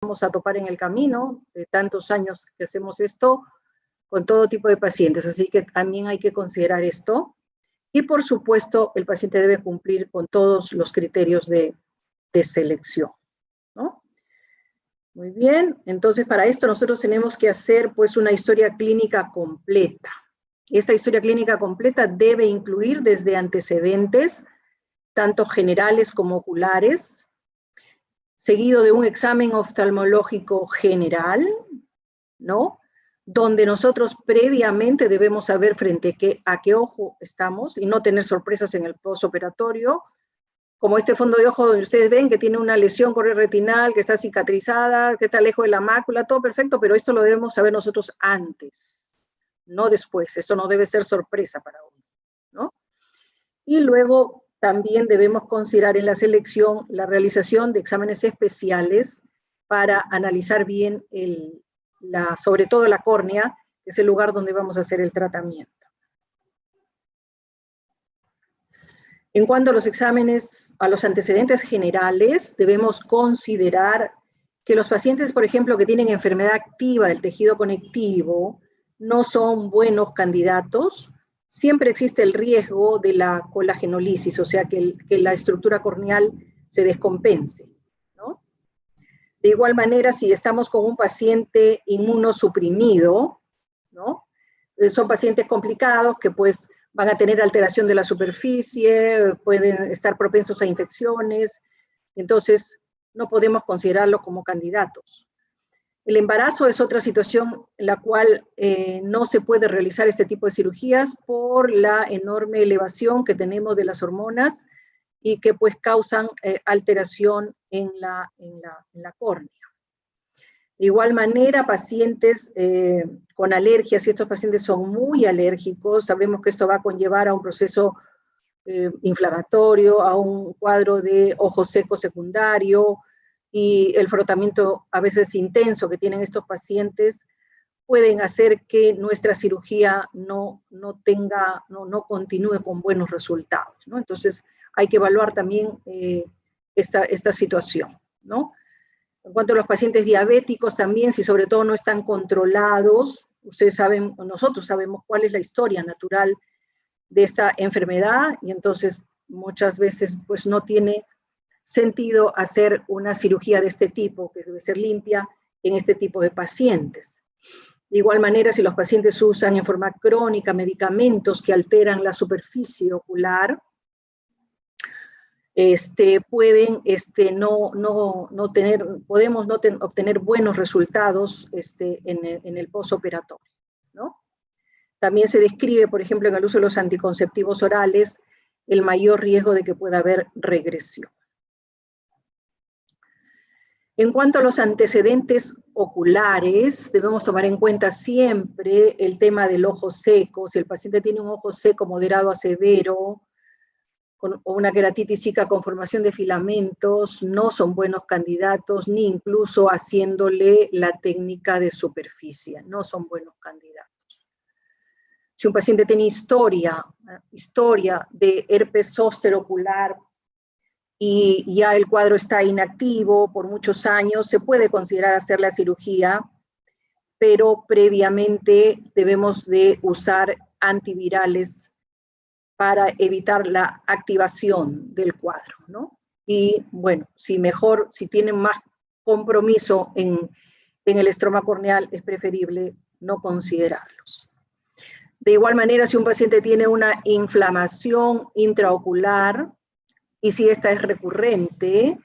vamos a topar en el camino, de tantos años que hacemos esto, con todo tipo de pacientes, así que también hay que considerar esto. Y por supuesto, el paciente debe cumplir con todos los criterios de selección, ¿no? Muy bien, entonces para esto nosotros tenemos que hacer pues una historia clínica completa. Esta historia clínica completa debe incluir desde antecedentes, tanto generales como oculares, seguido de un examen oftalmológico general, ¿no? Donde nosotros previamente debemos saber frente a qué ojo estamos y no tener sorpresas en el postoperatorio, como este fondo de ojo donde ustedes ven que tiene una lesión correoretinal, que está cicatrizada, que está lejos de la mácula, todo perfecto, pero esto lo debemos saber nosotros antes, no después. Eso no debe ser sorpresa para uno, ¿no? Y luego también debemos considerar en la selección la realización de exámenes especiales para analizar bien sobre todo la córnea, que es el lugar donde vamos a hacer el tratamiento. En cuanto a los exámenes, a los antecedentes generales, debemos considerar que los pacientes, por ejemplo, que tienen enfermedad activa del tejido conectivo, no son buenos candidatos. Siempre existe el riesgo de la colagenolisis, o sea, que la estructura corneal se descompense, ¿no? De igual manera, si estamos con un paciente inmunosuprimido, ¿no? Son pacientes complicados que pues van a tener alteración de la superficie, pueden estar propensos a infecciones, entonces no podemos considerarlos como candidatos. El embarazo es otra situación en la cual no se puede realizar este tipo de cirugías por la enorme elevación que tenemos de las hormonas y que pues causan alteración en la córnea. De igual manera, pacientes con alergias, si estos pacientes son muy alérgicos, sabemos que esto va a conllevar a un proceso inflamatorio, a un cuadro de ojo seco secundario, y el frotamiento a veces intenso que tienen estos pacientes pueden hacer que nuestra cirugía no continúe con buenos resultados, ¿no? Entonces hay que evaluar también esta situación, ¿no? En cuanto a los pacientes diabéticos también, si sobre todo no están controlados, ustedes saben, nosotros sabemos cuál es la historia natural de esta enfermedad, y entonces muchas veces pues no tiene sentido hacer una cirugía de este tipo, que debe ser limpia en este tipo de pacientes. De igual manera, si los pacientes usan en forma crónica medicamentos que alteran la superficie ocular, podemos no obtener buenos resultados en el postoperatorio, ¿no? También se describe, por ejemplo, en el uso de los anticonceptivos orales, el mayor riesgo de que pueda haber regresión. En cuanto a los antecedentes oculares, debemos tomar en cuenta siempre el tema del ojo seco. Si el paciente tiene un ojo seco moderado a severo, o una queratitis zika con formación de filamentos, no son buenos candidatos, ni incluso haciéndole la técnica de superficie, no son buenos candidatos. Si un paciente tiene historia de herpes zóster ocular y ya el cuadro está inactivo por muchos años, se puede considerar hacer la cirugía, pero previamente debemos de usar antivirales para evitar la activación del cuadro, ¿no? Y bueno, si tienen más compromiso en el estroma corneal, es preferible no considerarlos. De igual manera, si un paciente tiene una inflamación intraocular y si esta es recurrente,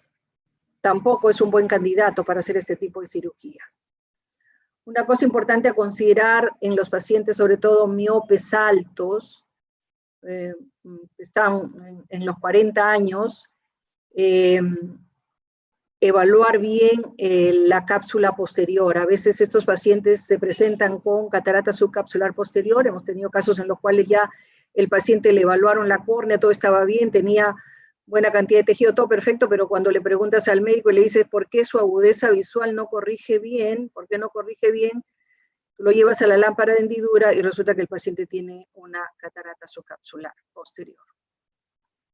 tampoco es un buen candidato para hacer este tipo de cirugías. Una cosa importante a considerar en los pacientes, sobre todo miopes altos, están en los 40 años, evaluar bien la cápsula posterior. A veces estos pacientes se presentan con catarata subcapsular posterior. Hemos tenido casos en los cuales ya el paciente le evaluaron la córnea, todo estaba bien, tenía buena cantidad de tejido, todo perfecto, pero cuando le preguntas al médico y le dices por qué su agudeza visual no corrige bien, por qué no corrige bien, lo llevas a la lámpara de hendidura y resulta que el paciente tiene una catarata subcapsular posterior.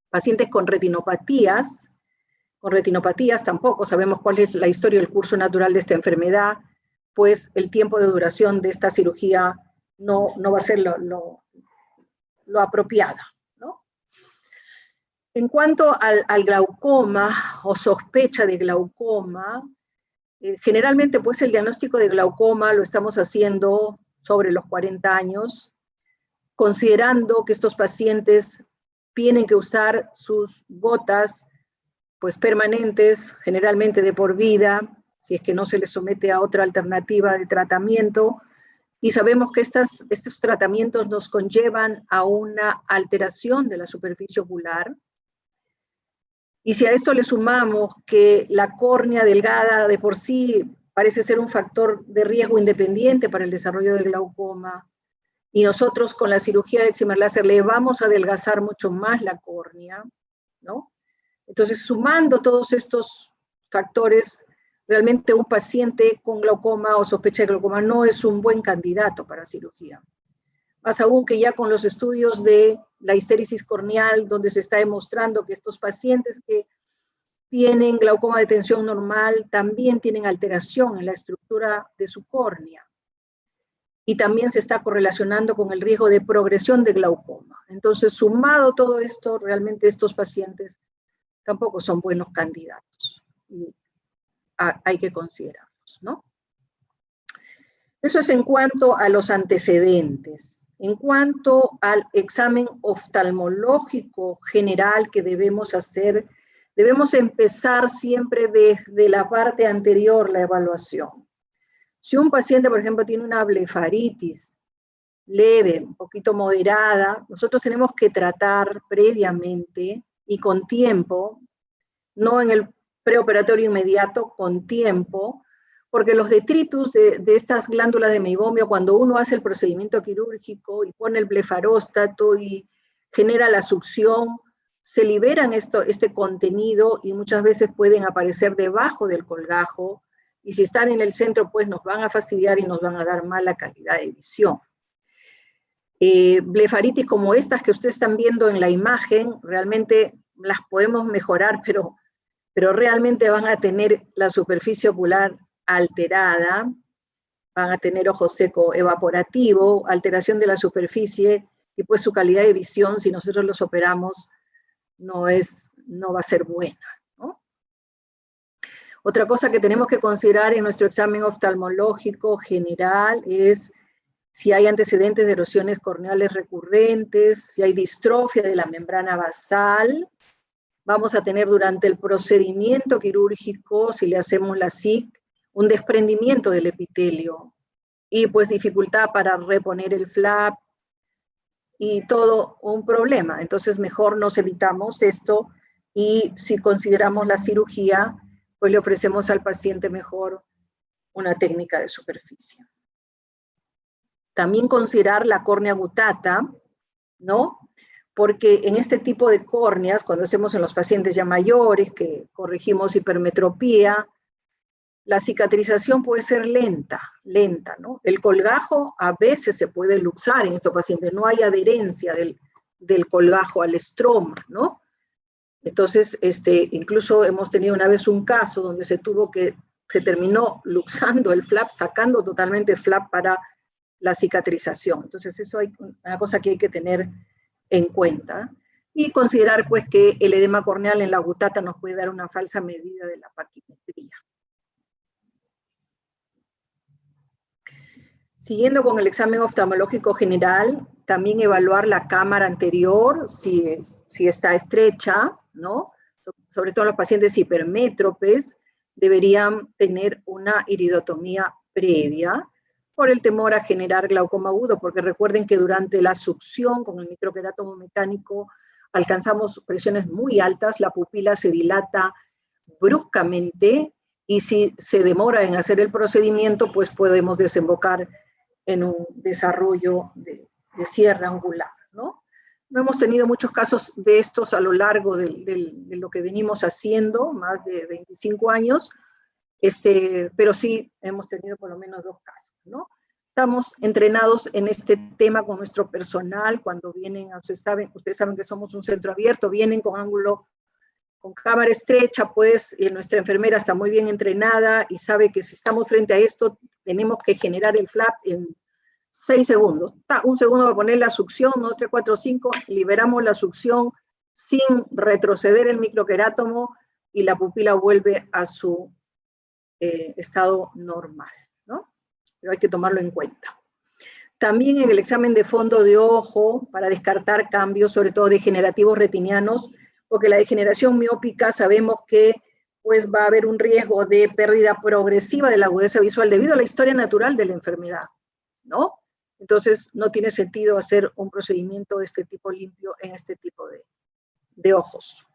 Pacientes con retinopatías Con retinopatías tampoco sabemos cuál es la historia y el curso natural de esta enfermedad, pues el tiempo de duración de esta cirugía no va a ser lo apropiado, ¿no? En cuanto al glaucoma o sospecha de glaucoma, generalmente pues el diagnóstico de glaucoma lo estamos haciendo sobre los 40 años, considerando que estos pacientes tienen que usar sus gotas pues permanentes, generalmente de por vida, si es que no se les somete a otra alternativa de tratamiento, y sabemos que estos tratamientos nos conllevan a una alteración de la superficie ocular. Y si a esto le sumamos que la córnea delgada de por sí parece ser un factor de riesgo independiente para el desarrollo del glaucoma, y nosotros con la cirugía de excimer láser le vamos a adelgazar mucho más la córnea, ¿no? Entonces, sumando todos estos factores, realmente un paciente con glaucoma o sospecha de glaucoma no es un buen candidato para cirugía. Más aún que ya con los estudios de la histéresis corneal, donde se está demostrando que estos pacientes que tienen glaucoma de tensión normal también tienen alteración en la estructura de su córnea. Y también se está correlacionando con el riesgo de progresión de glaucoma. Entonces, sumado todo esto, realmente estos pacientes tampoco son buenos candidatos. Y hay que considerarlos, ¿no? Eso es en cuanto a los antecedentes. En cuanto al examen oftalmológico general que debemos hacer, debemos empezar siempre desde la parte anterior, la evaluación. Si un paciente, por ejemplo, tiene una blefaritis leve, un poquito moderada, nosotros tenemos que tratar previamente y con tiempo, no en el preoperatorio inmediato, con tiempo, porque los detritus de estas glándulas de meibomio, cuando uno hace el procedimiento quirúrgico y pone el blefaróstato y genera la succión, se liberan este contenido y muchas veces pueden aparecer debajo del colgajo, y si están en el centro, pues nos van a fastidiar y nos van a dar mala calidad de visión. Blefaritis como estas que ustedes están viendo en la imagen, realmente las podemos mejorar, pero realmente van a tener la superficie ocular alterada, van a tener ojo seco evaporativo, alteración de la superficie, y pues su calidad de visión, si nosotros los operamos, no va a ser buena, ¿no? Otra cosa que tenemos que considerar en nuestro examen oftalmológico general es si hay antecedentes de erosiones corneales recurrentes, si hay distrofia de la membrana basal. Vamos a tener durante el procedimiento quirúrgico, si le hacemos la SIC, un desprendimiento del epitelio y pues dificultad para reponer el flap y todo un problema. Entonces mejor nos evitamos esto, y si consideramos la cirugía, pues le ofrecemos al paciente mejor una técnica de superficie. También considerar la córnea gutata, ¿no? Porque en este tipo de córneas, cuando hacemos en los pacientes ya mayores, que corregimos hipermetropía, la cicatrización puede ser lenta, ¿no? El colgajo a veces se puede luxar en estos pacientes, no hay adherencia del colgajo al estroma, ¿no? Entonces, incluso hemos tenido una vez un caso donde se terminó luxando el flap, sacando totalmente el flap para la cicatrización. Entonces, eso hay una cosa que hay que tener en cuenta. Y considerar, pues, que el edema corneal en la gutata nos puede dar una falsa medida de la paquimetría. Siguiendo con el examen oftalmológico general, también evaluar la cámara anterior, si está estrecha, ¿no? Sobre todo los pacientes hipermétropes deberían tener una iridotomía previa por el temor a generar glaucoma agudo, porque recuerden que durante la succión con el microquerátomo mecánico alcanzamos presiones muy altas, la pupila se dilata bruscamente, y si se demora en hacer el procedimiento, pues podemos desembocar en un desarrollo de cierre angular, ¿no? No hemos tenido muchos casos de estos a lo largo de lo que venimos haciendo, más de 25 años, pero sí hemos tenido por lo menos 2 casos, ¿no? Estamos entrenados en este tema con nuestro personal. Cuando vienen, ustedes saben que somos un centro abierto, vienen con ángulo con cámara estrecha, pues, y nuestra enfermera está muy bien entrenada y sabe que si estamos frente a esto, tenemos que generar el flap en 6 segundos. Un segundo para poner la succión, 2, 3, 4, 5, liberamos la succión sin retroceder el microquerátomo y la pupila vuelve a su estado normal, ¿no? Pero hay que tomarlo en cuenta. También en el examen de fondo de ojo, para descartar cambios, sobre todo degenerativos retinianos, porque la degeneración miópica sabemos que pues, va a haber un riesgo de pérdida progresiva de la agudeza visual debido a la historia natural de la enfermedad, ¿no? Entonces, no tiene sentido hacer un procedimiento de este tipo limpio en este tipo de ojos.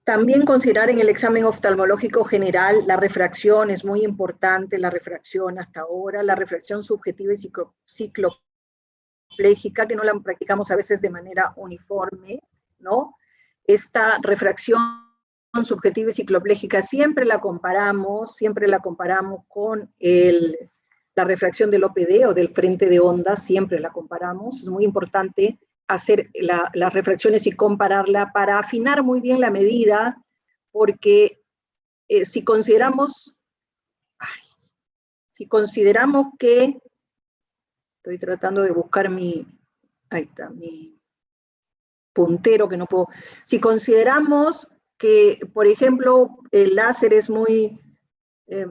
También considerar en el examen oftalmológico general la refracción, es muy importante la refracción hasta ahora, la refracción subjetiva y cicloplégica, que no la practicamos a veces de manera uniforme, ¿no? Esta refracción subjetiva y cicloplégica siempre la comparamos con la refracción del OPD o del frente de onda, siempre la comparamos, es muy importante hacer las refracciones y compararla para afinar muy bien la medida, porque si consideramos que, estoy tratando de buscar ahí está, mi puntero que no puedo, si consideramos que, por ejemplo, el láser es muy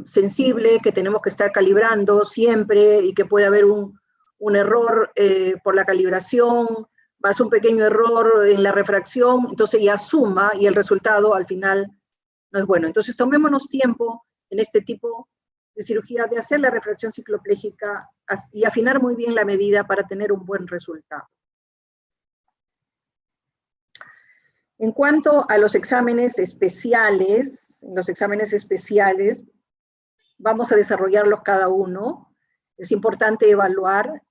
sensible, que tenemos que estar calibrando siempre y que puede haber un error por la calibración, más un pequeño error en la refracción, entonces ya suma y el resultado al final no es bueno. Entonces tomémonos tiempo en este tipo de cirugía de hacer la refracción cicloplégica y afinar muy bien la medida para tener un buen resultado. En cuanto a los exámenes especiales, vamos a desarrollarlos cada uno. Es importante evaluar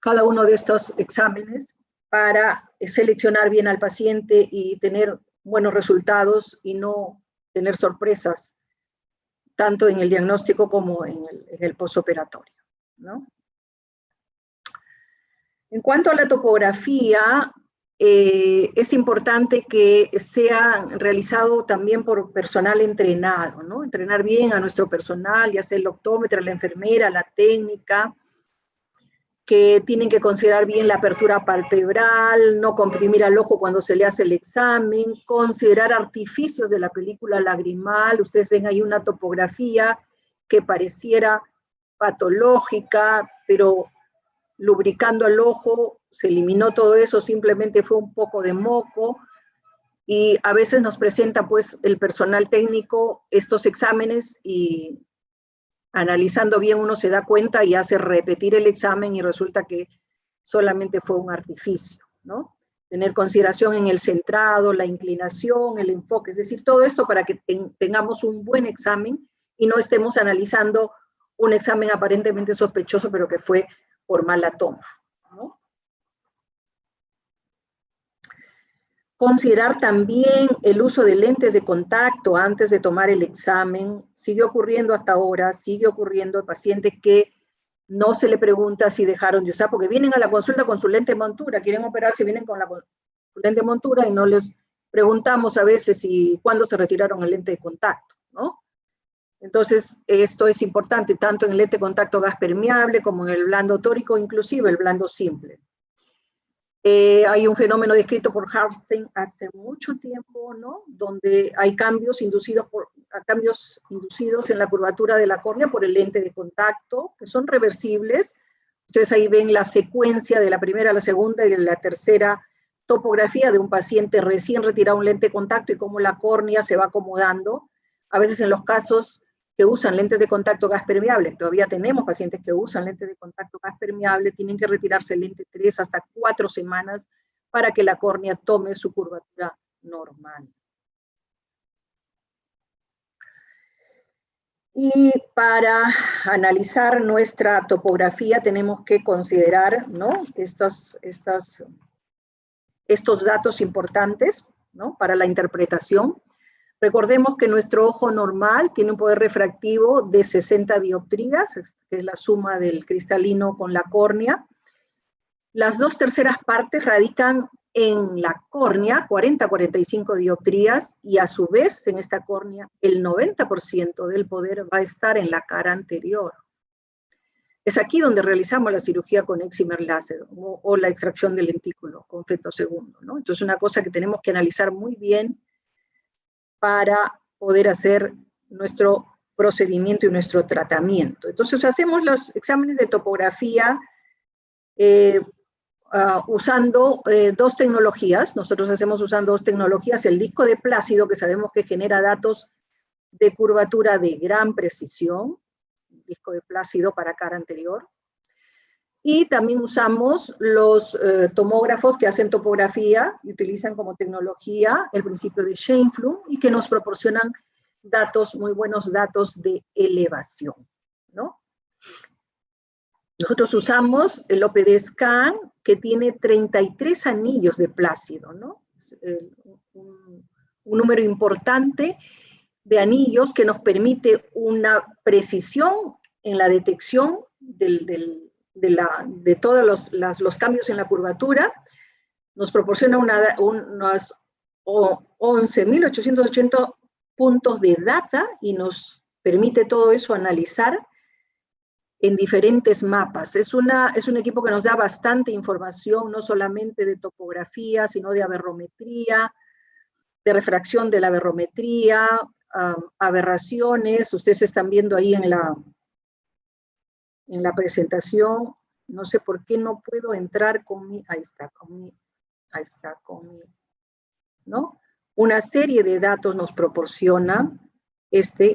cada uno de estos exámenes para seleccionar bien al paciente y tener buenos resultados y no tener sorpresas, tanto en el diagnóstico como en el postoperatorio, ¿no? En cuanto a la topografía, es importante que sea realizado también por personal entrenado, ¿no? Entrenar bien a nuestro personal, ya sea el optómetra, la enfermera, la técnica, que tienen que considerar bien la apertura palpebral, no comprimir al ojo cuando se le hace el examen, considerar artificios de la película lagrimal. Ustedes ven ahí una topografía que pareciera patológica, pero lubricando el ojo se eliminó todo eso, simplemente fue un poco de moco, y a veces nos presenta pues el personal técnico estos exámenes y analizando bien uno se da cuenta y hace repetir el examen y resulta que solamente fue un artificio, ¿no? Tener consideración en el centrado, la inclinación, el enfoque, es decir, todo esto para que tengamos un buen examen y no estemos analizando un examen aparentemente sospechoso, pero que fue por mala toma, ¿no? Considerar también el uso de lentes de contacto antes de tomar el examen. Sigue ocurriendo hasta ahora, sigue ocurriendo pacientes que no se le pregunta si dejaron de usar, porque vienen a la consulta con su lente de montura, quieren operarse, vienen con su lente de montura y no les preguntamos a veces si cuándo se retiraron el lente de contacto, ¿no? Entonces, esto es importante tanto en el lente de contacto gas permeable como en el blando tórico, inclusive el blando simple. Hay un fenómeno descrito por Hartstein hace mucho tiempo, ¿no? Donde hay cambios inducidos en la curvatura de la córnea por el lente de contacto, que son reversibles. Ustedes ahí ven la secuencia de la primera, la segunda y de la tercera topografía de un paciente recién retirado un lente de contacto y cómo la córnea se va acomodando. A veces en los casos que usan lentes de contacto gas permeable, todavía tenemos pacientes que usan lentes de contacto gas permeable, tienen que retirarse el lente 3 hasta 4 semanas para que la córnea tome su curvatura normal. Y para analizar nuestra topografía tenemos que considerar, ¿no? estos datos importantes, ¿no? Para la interpretación. Recordemos que nuestro ojo normal tiene un poder refractivo de 60 dioptrías, que es la suma del cristalino con la córnea. Las 2/3 partes radican en la córnea, 40-45 dioptrías, y a su vez en esta córnea el 90% del poder va a estar en la cara anterior. Es aquí donde realizamos la cirugía con excimer láser o la extracción del lentículo con femtosegundo, ¿no? Entonces es una cosa que tenemos que analizar muy bien para poder hacer nuestro procedimiento y nuestro tratamiento. Entonces hacemos los exámenes de topografía usando dos tecnologías. Nosotros hacemos usando dos tecnologías: el disco de Plácido, que sabemos que genera datos de curvatura de gran precisión, disco de Plácido para cara anterior, y también usamos los tomógrafos que hacen topografía y utilizan como tecnología el principio de Scheinflug y que nos proporcionan datos, muy buenos datos de elevación, ¿no? Nosotros usamos el OPD Scan, que tiene 33 anillos de Plácido, ¿no? Es un número importante de anillos que nos permite una precisión en la detección de todos los cambios en la curvatura. Nos proporciona unos 11.880 puntos de data y nos permite todo eso analizar en diferentes mapas. Es un equipo que nos da bastante información, no solamente de topografía, sino de aberrometría, de refracción de la aberrometría, aberraciones. Ustedes están viendo ahí en la presentación. No sé por qué no puedo entrar con mi, ¿no? Una serie de datos nos proporciona.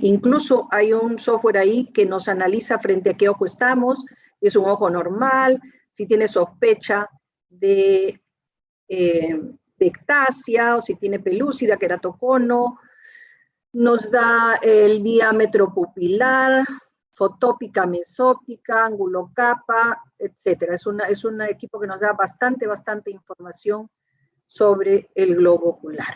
Incluso hay un software ahí que nos analiza frente a qué ojo estamos, es un ojo normal, si tiene sospecha de ectasia o si tiene pelúcida, queratocono, nos da el diámetro pupilar, fotópica, mesópica, ángulo capa, etc. Es un equipo que nos da bastante información sobre el globo ocular.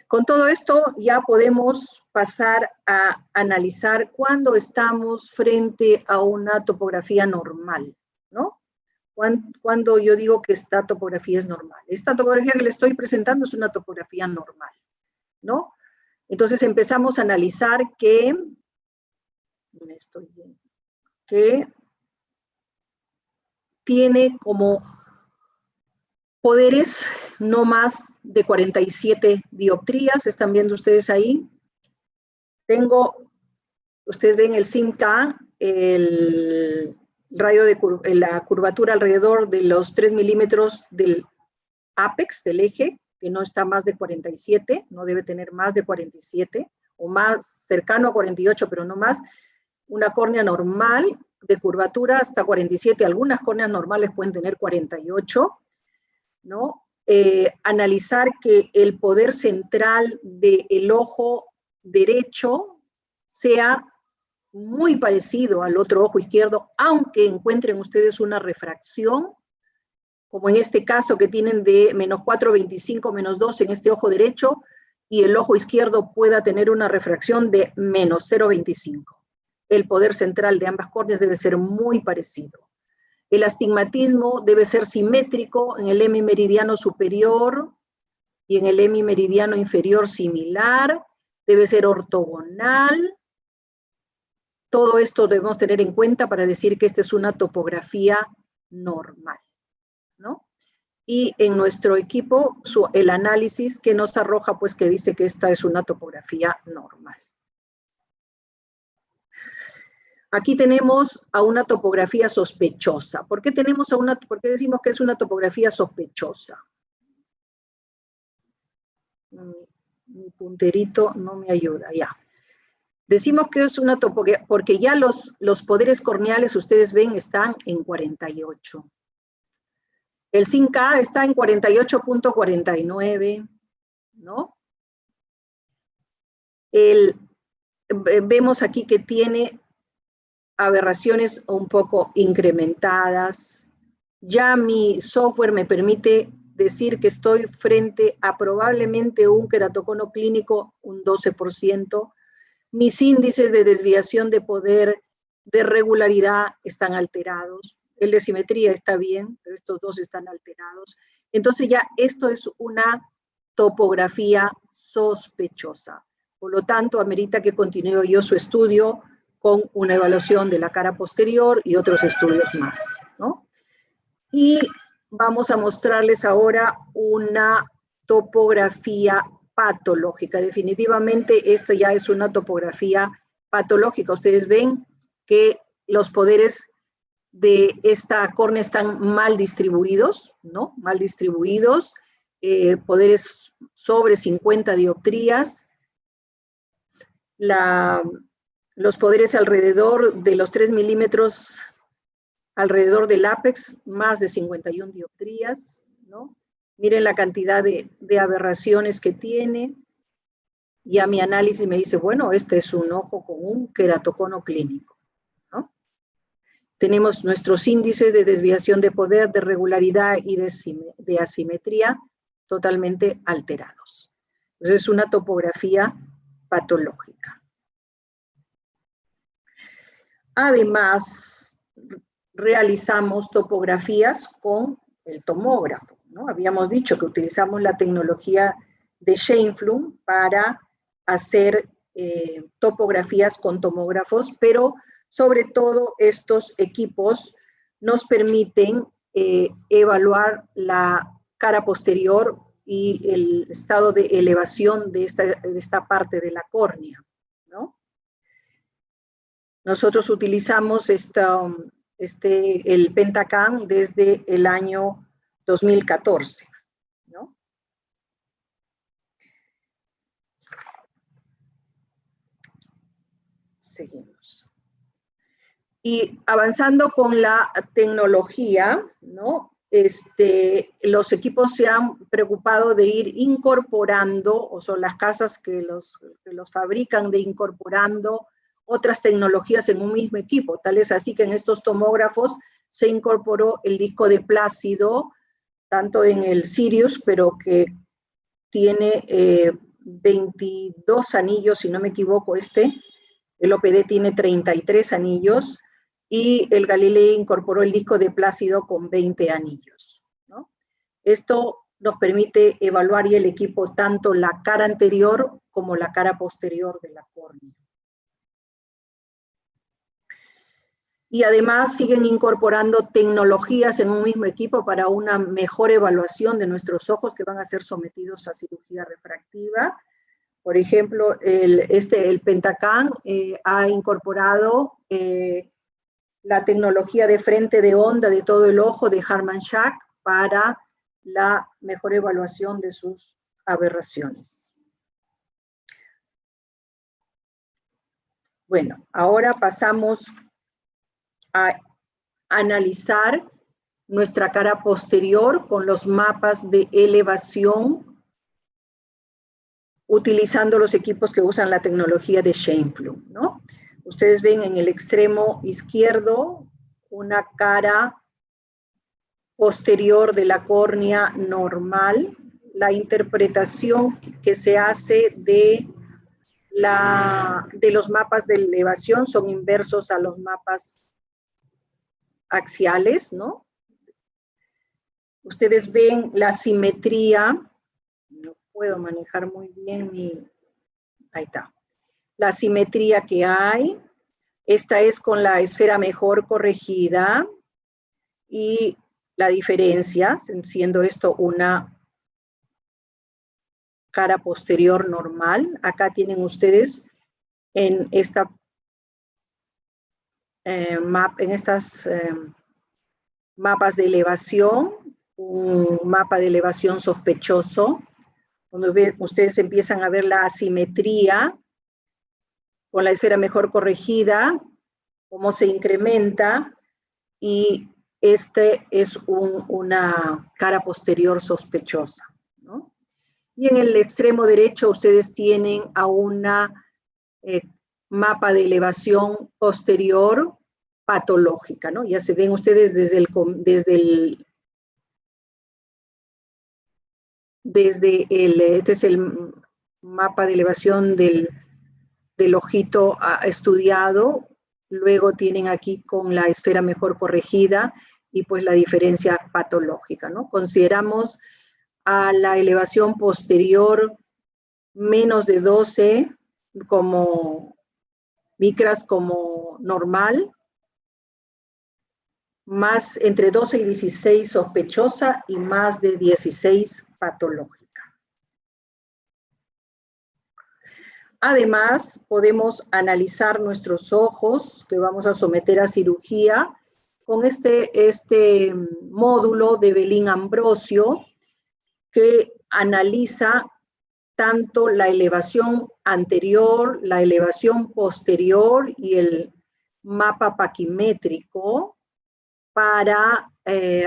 Con todo esto ya podemos pasar a analizar cuándo estamos frente a una topografía normal, ¿no? Cuando yo digo que esta topografía es normal. Esta topografía que le estoy presentando es una topografía normal, ¿no? Entonces empezamos a analizar que tiene como poderes no más de 47 dioptrías, están viendo ustedes ahí. Ustedes ven el SIMK, el radio de la curvatura alrededor de los 3 milímetros del apex, del eje, que no está más de 47, no debe tener más de 47, o más cercano a 48, pero no más. Una córnea normal de curvatura hasta 47, algunas córneas normales pueden tener 48, ¿no? Analizar que el poder central del ojo derecho sea muy parecido al otro ojo izquierdo, aunque encuentren ustedes una refracción, como en este caso que tienen de menos 4,25, menos 2 en este ojo derecho, y el ojo izquierdo pueda tener una refracción de menos 0,25. El poder central de ambas córneas debe ser muy parecido. El astigmatismo debe ser simétrico en el hemimeridiano superior y en el hemimeridiano inferior similar, debe ser ortogonal. Todo esto debemos tener en cuenta para decir que esta es una topografía normal, ¿no? Y en nuestro equipo, el análisis que nos arroja, pues que dice que esta es una topografía normal. Aquí tenemos a una topografía sospechosa. ¿Por qué decimos que es una topografía sospechosa? Mi punterito no me ayuda, ya. Decimos que es una topografía, porque ya los poderes corneales, ustedes ven, están en 48. El 5K está en 48.49, ¿no? Vemos aquí que tiene aberraciones un poco incrementadas. Ya mi software me permite decir que estoy frente a probablemente un queratocono clínico, un 12%. Mis índices de desviación de poder, de regularidad, están alterados. el de simetría está bien, pero estos dos están alterados. Entonces ya esto es una topografía sospechosa. Por lo tanto, amerita que continúe yo su estudio con una evaluación de la cara posterior y otros estudios más, ¿no? Y vamos a mostrarles ahora una topografía patológica. Definitivamente esta ya es una topografía patológica. Ustedes ven que los poderes de esta córnea están mal distribuidos, ¿no? Mal distribuidos, poderes sobre 50 dioptrías, los poderes alrededor de los 3 milímetros, alrededor del ápex, más de 51 dioptrías, ¿no? Miren la cantidad de aberraciones que tiene. Ya mi análisis me dice, bueno, este es un ojo con un queratocono clínico, ¿no? Tenemos nuestros índices de desviación de poder, de regularidad y de asimetría totalmente alterados. Entonces es una topografía patológica. Además, realizamos topografías con el tomógrafo, ¿no? Habíamos dicho que utilizamos la tecnología de Scheimpflug para hacer topografías con tomógrafos, pero sobre todo estos equipos nos permiten evaluar la cara posterior y el estado de elevación de esta parte de la córnea, ¿no? Nosotros utilizamos el Pentacam desde el año 2014, ¿no? Seguimos. Y avanzando con la tecnología, ¿no? Los equipos se han preocupado de ir incorporando, o son las casas que los fabrican, de incorporando otras tecnologías en un mismo equipo. Tal es así que en estos tomógrafos se incorporó el disco de Plácido, tanto en el Sirius, pero que tiene 22 anillos, si no me equivoco, el OPD tiene 33 anillos, y el Galilei incorporó el disco de Plácido con 20 anillos, ¿no? Esto nos permite evaluar y el equipo tanto la cara anterior como la cara posterior de la córnea. Y además siguen incorporando tecnologías en un mismo equipo para una mejor evaluación de nuestros ojos que van a ser sometidos a cirugía refractiva. Por ejemplo, el Pentacam ha incorporado la tecnología de frente de onda de todo el ojo de Harman-Schack para la mejor evaluación de sus aberraciones. Bueno, ahora pasamos a analizar nuestra cara posterior con los mapas de elevación utilizando los equipos que usan la tecnología de Scheimpflug, ¿no? Ustedes ven en el extremo izquierdo una cara posterior de la córnea normal. La interpretación que se hace de los mapas de elevación son inversos a los mapas axiales, ¿no? Ustedes ven la simetría, no puedo manejar muy bien ahí está. La simetría que hay, esta es con la esfera mejor corregida y la diferencia, siendo esto una cara posterior normal. Acá tienen ustedes en esta mapas de elevación, un mapa de elevación sospechoso, donde ustedes empiezan a ver la asimetría con la esfera mejor corregida, cómo se incrementa, y es una cara posterior sospechosa, ¿no? Y en el extremo derecho ustedes tienen a una mapa de elevación posterior patológica, ¿no? Ya se ven ustedes desde este es el mapa de elevación del ojito estudiado. Luego tienen aquí con la esfera mejor corregida y pues la diferencia patológica, ¿no? Consideramos a la elevación posterior menos de 12 como micras como normal, más entre 12 y 16 sospechosa y más de 16 patológica. Además, podemos analizar nuestros ojos que vamos a someter a cirugía con este módulo de Belin-Ambrosio que analiza tanto la elevación anterior, la elevación posterior y el mapa paquimétrico para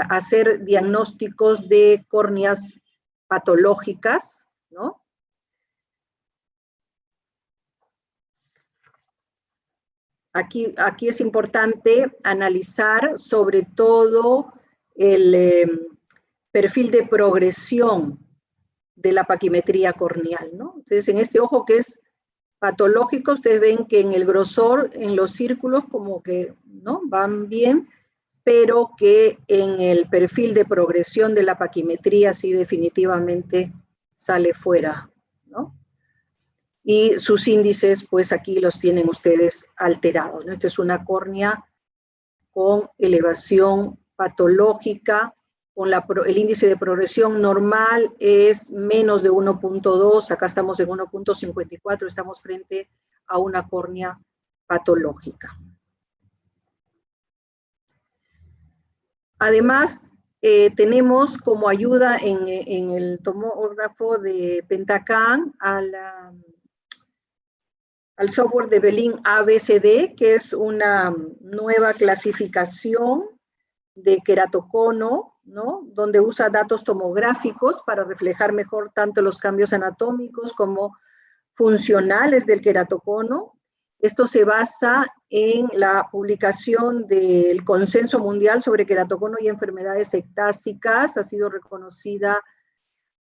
hacer diagnósticos de córneas patológicas, ¿no? Aquí es importante analizar sobre todo el perfil de progresión de la paquimetría corneal, ¿no? Entonces, en este ojo que es patológico, ustedes ven que en el grosor, en los círculos, como que, ¿no?, van bien, pero que en el perfil de progresión de la paquimetría sí definitivamente sale fuera, ¿no? Y sus índices, pues aquí los tienen ustedes alterados, ¿no? Esta es una córnea con elevación patológica, con el índice de progresión normal es menos de 1.2, acá estamos en 1.54, estamos frente a una córnea patológica. Además, tenemos como ayuda en el tomógrafo de Pentacam al software de Belin ABCD, que es una nueva clasificación de queratocono, ¿no?, donde usa datos tomográficos para reflejar mejor tanto los cambios anatómicos como funcionales del queratocono. Esto se basa en la publicación del Consenso Mundial sobre Queratocono y Enfermedades Ectásicas. Ha sido reconocida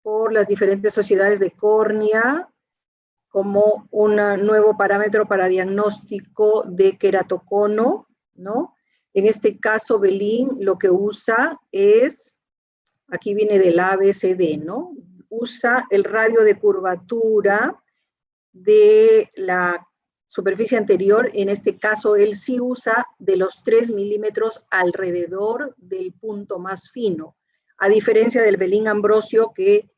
por las diferentes sociedades de córnea como un nuevo parámetro para diagnóstico de queratocono, ¿no? En este caso, Belin lo que usa es, aquí viene del ABCD, ¿no? Usa el radio de curvatura de la superficie anterior, en este caso él sí usa de los 3 milímetros alrededor del punto más fino, a diferencia del Belin-Ambrosio, que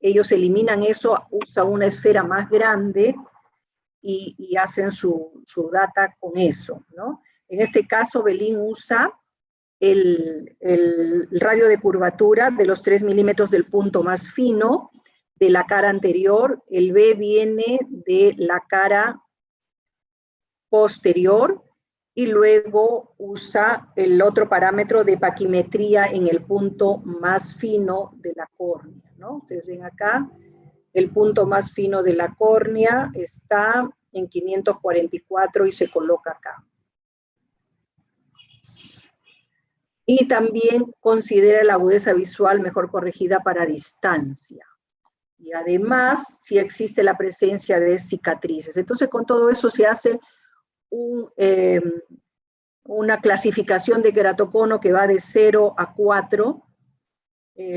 ellos eliminan eso, usa una esfera más grande y hacen su data con eso, ¿no? En este caso, Belin usa el radio de curvatura de los 3 milímetros del punto más fino de la cara anterior. El B viene de la cara posterior y luego usa el otro parámetro de paquimetría en el punto más fino de la córnea, ¿no? Ustedes ven acá, el punto más fino de la córnea está en 544 y se coloca acá. Y también considera la agudeza visual mejor corregida para distancia. Y además, si existe la presencia de cicatrices. Entonces, con todo eso se hace una clasificación de queratocono que va de 0 a 4.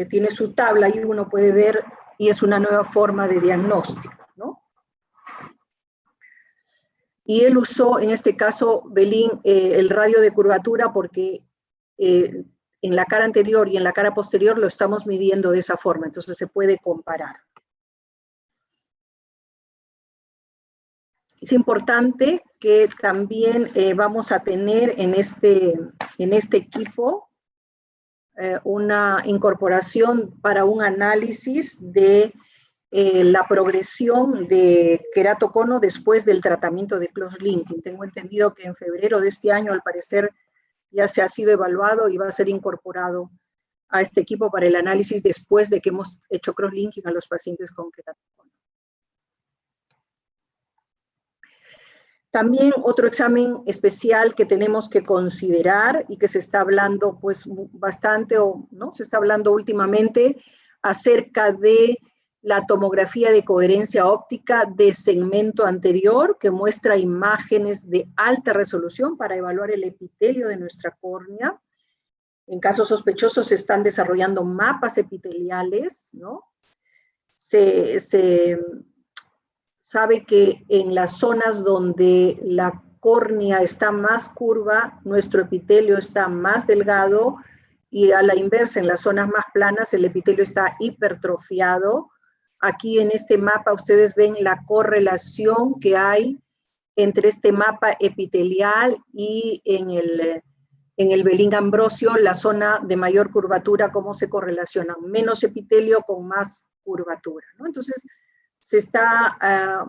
Tiene su tabla y uno puede ver, y es una nueva forma de diagnóstico, ¿no? Y él usó, en este caso, Belin, el radio de curvatura porque en la cara anterior y en la cara posterior lo estamos midiendo de esa forma, entonces se puede comparar. Es importante que también vamos a tener en este equipo una incorporación para un análisis de la progresión de queratocono después del tratamiento de cross-linking. Tengo entendido que en febrero de este año, al parecer, ya se ha sido evaluado y va a ser incorporado a este equipo para el análisis después de que hemos hecho cross-linking a los pacientes con queratocono. También otro examen especial que tenemos que considerar y que se está hablando pues bastante, o no, se está hablando últimamente acerca de la tomografía de coherencia óptica de segmento anterior, que muestra imágenes de alta resolución para evaluar el epitelio de nuestra córnea. En casos sospechosos se están desarrollando mapas epiteliales, ¿no? Se sabe que en las zonas donde la córnea está más curva, nuestro epitelio está más delgado, y a la inversa, en las zonas más planas, el epitelio está hipertrofiado. Aquí en este mapa ustedes ven la correlación que hay entre este mapa epitelial y en el Belling-Ambrosio, la zona de mayor curvatura, cómo se correlacionan. Menos epitelio con más curvatura, ¿no? Entonces, se está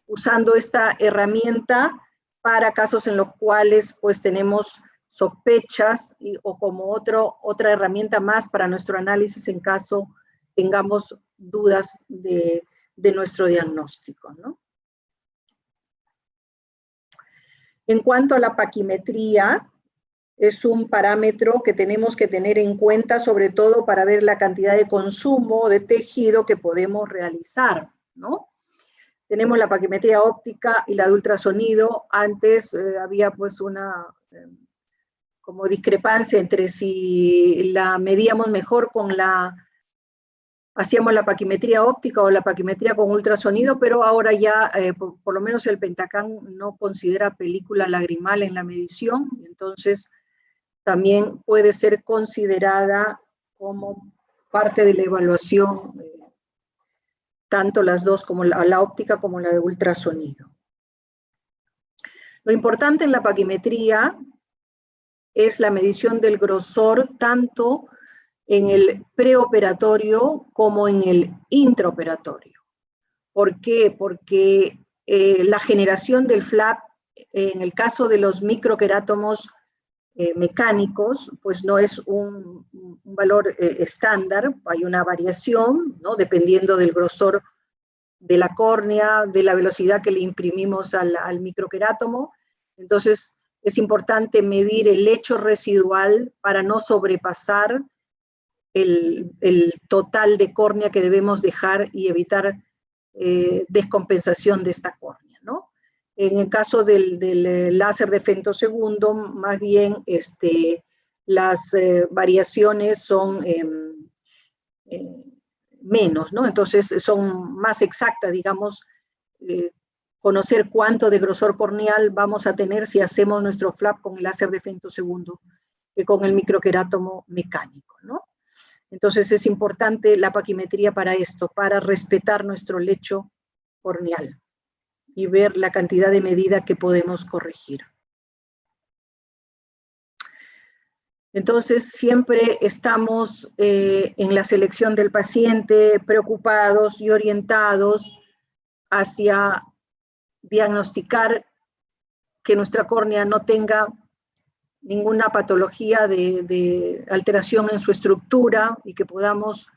usando esta herramienta para casos en los cuales pues tenemos sospechas o como otra herramienta más para nuestro análisis en caso tengamos dudas de nuestro diagnóstico, ¿no? En cuanto a la paquimetría, es un parámetro que tenemos que tener en cuenta, sobre todo para ver la cantidad de consumo de tejido que podemos realizar, ¿no? Tenemos la paquimetría óptica y la de ultrasonido. Antes había pues una como discrepancia entre si la medíamos mejor hacíamos la paquimetría óptica o la paquimetría con ultrasonido, pero ahora ya, por lo menos el Pentacam no considera película lagrimal en la medición, entonces también puede ser considerada como parte de la evaluación, tanto las dos, como la óptica como la de ultrasonido. Lo importante en la paquimetría es la medición del grosor tanto en el preoperatorio como en el intraoperatorio. ¿Por qué? Porque la generación del flap, en el caso de los microquerátomos mecánicos, pues no es un valor estándar, hay una variación, ¿no? Dependiendo del grosor de la córnea, de la velocidad que le imprimimos al microquerátomo. Entonces, es importante medir el lecho residual para no sobrepasar el total de córnea que debemos dejar y evitar descompensación de esta córnea, ¿no? En el caso del láser de femtosegundo, más bien las variaciones son menos, ¿no? Entonces son más exactas, digamos, conocer cuánto de grosor corneal vamos a tener si hacemos nuestro flap con el láser de femtosegundo que con el microquerátomo mecánico, ¿no? Entonces es importante la paquimetría para esto, para respetar nuestro lecho corneal y ver la cantidad de medida que podemos corregir. Entonces siempre estamos en la selección del paciente preocupados y orientados hacia diagnosticar que nuestra córnea no tenga ninguna patología de alteración en su estructura y que podamos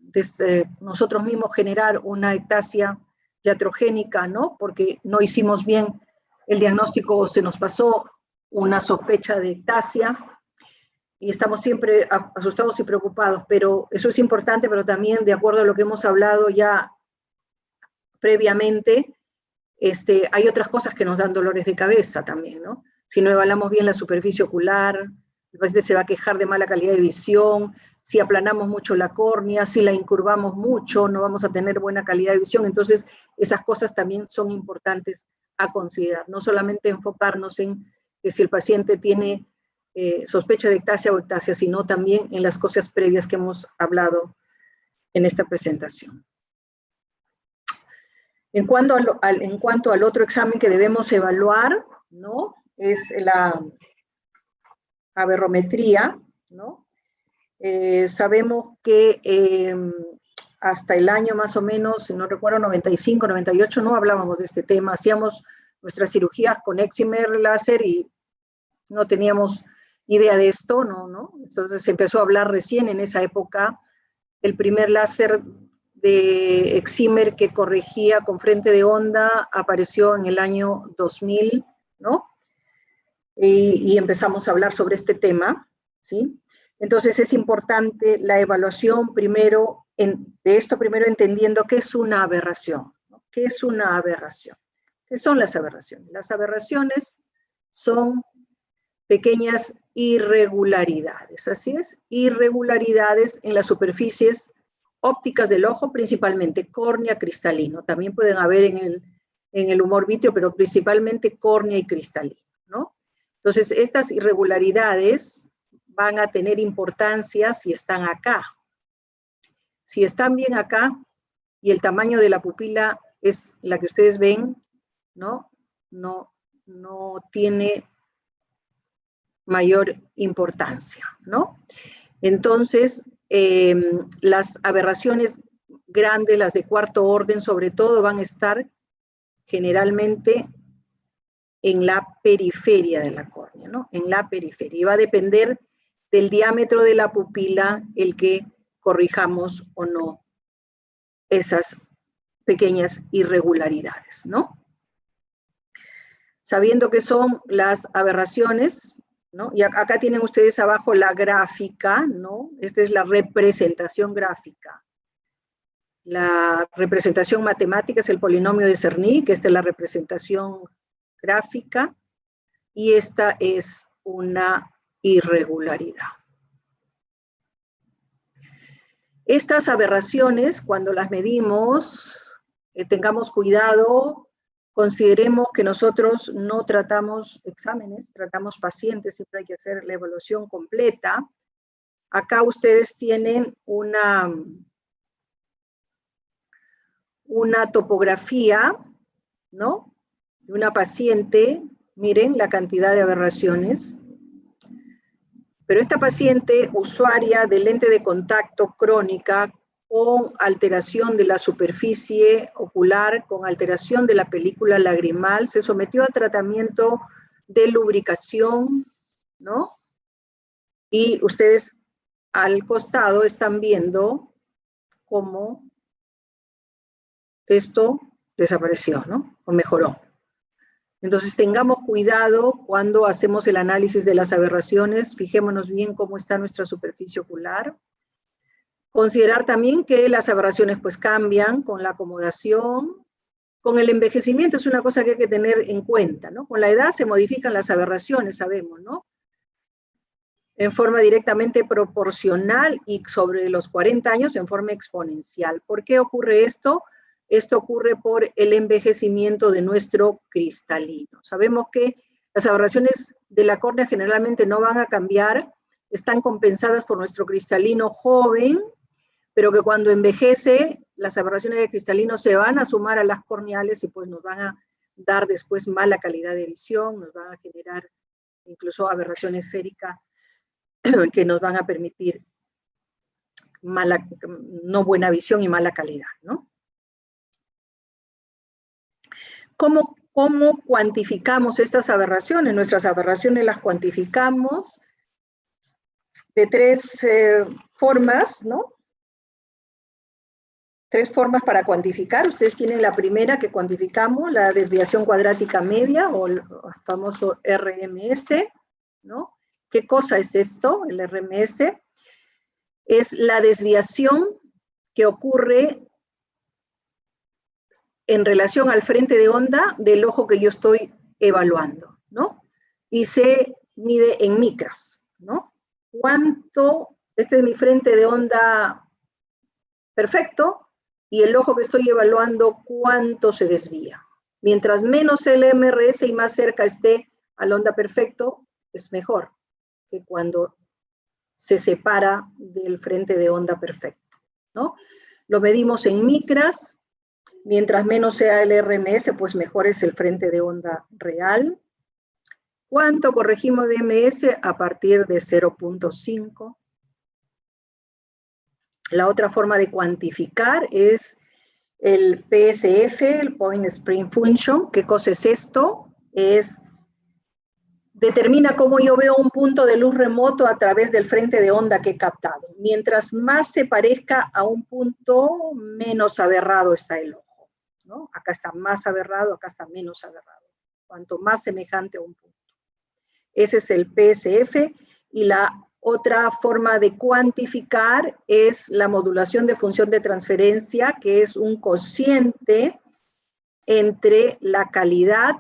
desde nosotros mismos generar una ectasia iatrogénica, ¿no? Porque no hicimos bien el diagnóstico o se nos pasó una sospecha de ectasia y estamos siempre asustados y preocupados, pero eso es importante, pero también de acuerdo a lo que hemos hablado ya previamente, hay otras cosas que nos dan dolores de cabeza también, ¿no? Si no evaluamos bien la superficie ocular, el paciente se va a quejar de mala calidad de visión, si aplanamos mucho la córnea, si la incurvamos mucho, no vamos a tener buena calidad de visión. Entonces, esas cosas también son importantes a considerar, no solamente enfocarnos en que si el paciente tiene sospecha de ectasia o ectasia, sino también en las cosas previas que hemos hablado en esta presentación. En cuanto al otro examen que debemos evaluar, ¿no? Es la aberrometría, ¿no? Sabemos que hasta el año más o menos, si no recuerdo, 95, 98, no hablábamos de este tema, hacíamos nuestras cirugías con excimer láser y no teníamos idea de esto, ¿no? Entonces se empezó a hablar recién en esa época. El primer láser de excimer que corregía con frente de onda apareció en el año 2000, ¿no? Y empezamos a hablar sobre este tema, ¿sí? Entonces es importante la evaluación primero, de esto primero entendiendo qué es una aberración, ¿no? ¿Qué es una aberración? ¿Qué son las aberraciones? Las aberraciones son pequeñas irregularidades, así es, irregularidades en las superficies ópticas del ojo, principalmente córnea, cristalino. También pueden haber en el humor vítreo, pero principalmente córnea y cristalino, ¿no? Entonces, estas irregularidades van a tener importancia si están acá. Si están bien acá y el tamaño de la pupila es la que ustedes ven, ¿no? No tiene mayor importancia, ¿no? Entonces, las aberraciones grandes, las de cuarto orden, sobre todo, van a estar generalmente en la periferia de la córnea, ¿no? En la periferia. Y va a depender del diámetro de la pupila el que corrijamos o no esas pequeñas irregularidades, ¿no? Sabiendo que son las aberraciones, ¿no? Y acá tienen ustedes abajo la gráfica, ¿no? Esta es la representación gráfica. La representación matemática es el polinomio de Cerny, que esta es la representación gráfica, y esta es una irregularidad. Estas aberraciones, cuando las medimos, tengamos cuidado, consideremos que nosotros no tratamos exámenes, tratamos pacientes, siempre hay que hacer la evaluación completa. Acá ustedes tienen una topografía, ¿no? De una paciente, miren la cantidad de aberraciones. Pero esta paciente, usuaria de lente de contacto crónica con alteración de la superficie ocular, con alteración de la película lagrimal, se sometió a tratamiento de lubricación, ¿no? Y ustedes al costado están viendo cómo esto desapareció, ¿no? O mejoró. Entonces tengamos cuidado cuando hacemos el análisis de las aberraciones, fijémonos bien cómo está nuestra superficie ocular. Considerar también que las aberraciones pues cambian con la acomodación, con el envejecimiento, es una cosa que hay que tener en cuenta, ¿no? Con la edad se modifican las aberraciones, sabemos, ¿no? En forma directamente proporcional y sobre los 40 años en forma exponencial. ¿Por qué ocurre esto? Esto ocurre por el envejecimiento de nuestro cristalino. Sabemos que las aberraciones de la córnea generalmente no van a cambiar, están compensadas por nuestro cristalino joven, pero que cuando envejece, las aberraciones del cristalino se van a sumar a las corneales y pues nos van a dar después mala calidad de visión, nos van a generar incluso aberración esférica que nos van a permitir no buena visión y mala calidad, ¿no? ¿Cómo cuantificamos estas aberraciones? Nuestras aberraciones las cuantificamos de tres formas, ¿no? Tres formas para cuantificar. Ustedes tienen la primera que cuantificamos, la desviación cuadrática media, o el famoso RMS, ¿no? ¿Qué cosa es esto? El RMS es la desviación que ocurre en relación al frente de onda del ojo que yo estoy evaluando, ¿no? Y se mide en micras, ¿no? ¿Cuánto? Este es mi frente de onda perfecto y el ojo que estoy evaluando, ¿cuánto se desvía? Mientras menos el MRS y más cerca esté al onda perfecto, es mejor que cuando se separa del frente de onda perfecto, ¿no? Lo medimos en micras. Mientras menos sea el RMS, pues mejor es el frente de onda real. ¿Cuánto corregimos de MS? A partir de 0.5. La otra forma de cuantificar es el PSF, el Point Spring Function. ¿Qué cosa es esto? Determina cómo yo veo un punto de luz remoto a través del frente de onda que he captado. Mientras más se parezca a un punto, menos aberrado está el ojo, ¿no? Acá está más aberrado, acá está menos aberrado. Cuanto más semejante a un punto. Ese es el PSF. Y la otra forma de cuantificar es la modulación de función de transferencia, que es un cociente entre la calidad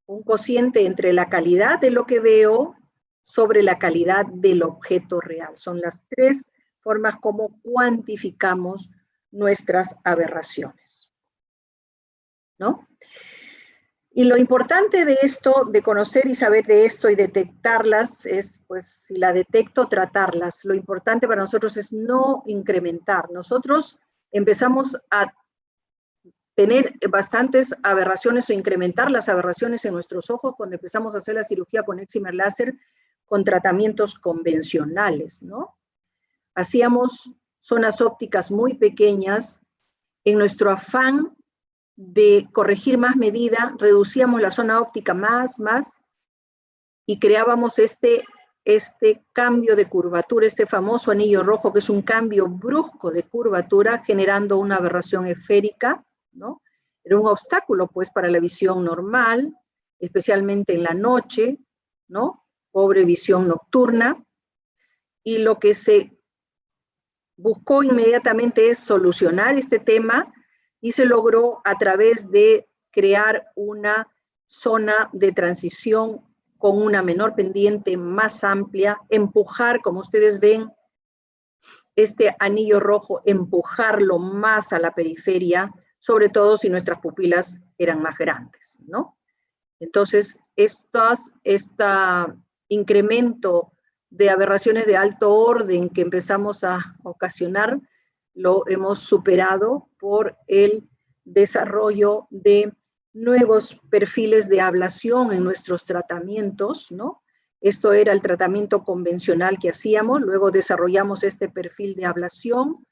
un cociente entre la calidad de lo que veo sobre la calidad del objeto real. Son las tres formas como cuantificamos nuestras aberraciones, ¿no? Y lo importante de esto, de conocer y saber de esto y detectarlas, es, pues, si la detecto, tratarlas. Lo importante para nosotros es no incrementar. Nosotros empezamos a tener bastantes aberraciones o incrementar las aberraciones en nuestros ojos cuando empezamos a hacer la cirugía con excimer láser con tratamientos convencionales, ¿no? Hacíamos zonas ópticas muy pequeñas. En nuestro afán de corregir más medida, reducíamos la zona óptica más, y creábamos este cambio de curvatura, este famoso anillo rojo, que es un cambio brusco de curvatura, generando una aberración esférica, ¿no? Era un obstáculo, pues, para la visión normal, especialmente en la noche, ¿no? Pobre visión nocturna. Y lo que se buscó inmediatamente es solucionar este tema, y se logró a través de crear una zona de transición con una menor pendiente, más amplia, empujar, como ustedes ven, este anillo rojo, empujarlo más a la periferia, sobre todo si nuestras pupilas eran más grandes, ¿no? Entonces, este incremento de aberraciones de alto orden que empezamos a ocasionar, lo hemos superado por el desarrollo de nuevos perfiles de ablación en nuestros tratamientos, ¿no? Esto era el tratamiento convencional que hacíamos, luego desarrollamos este perfil de ablación,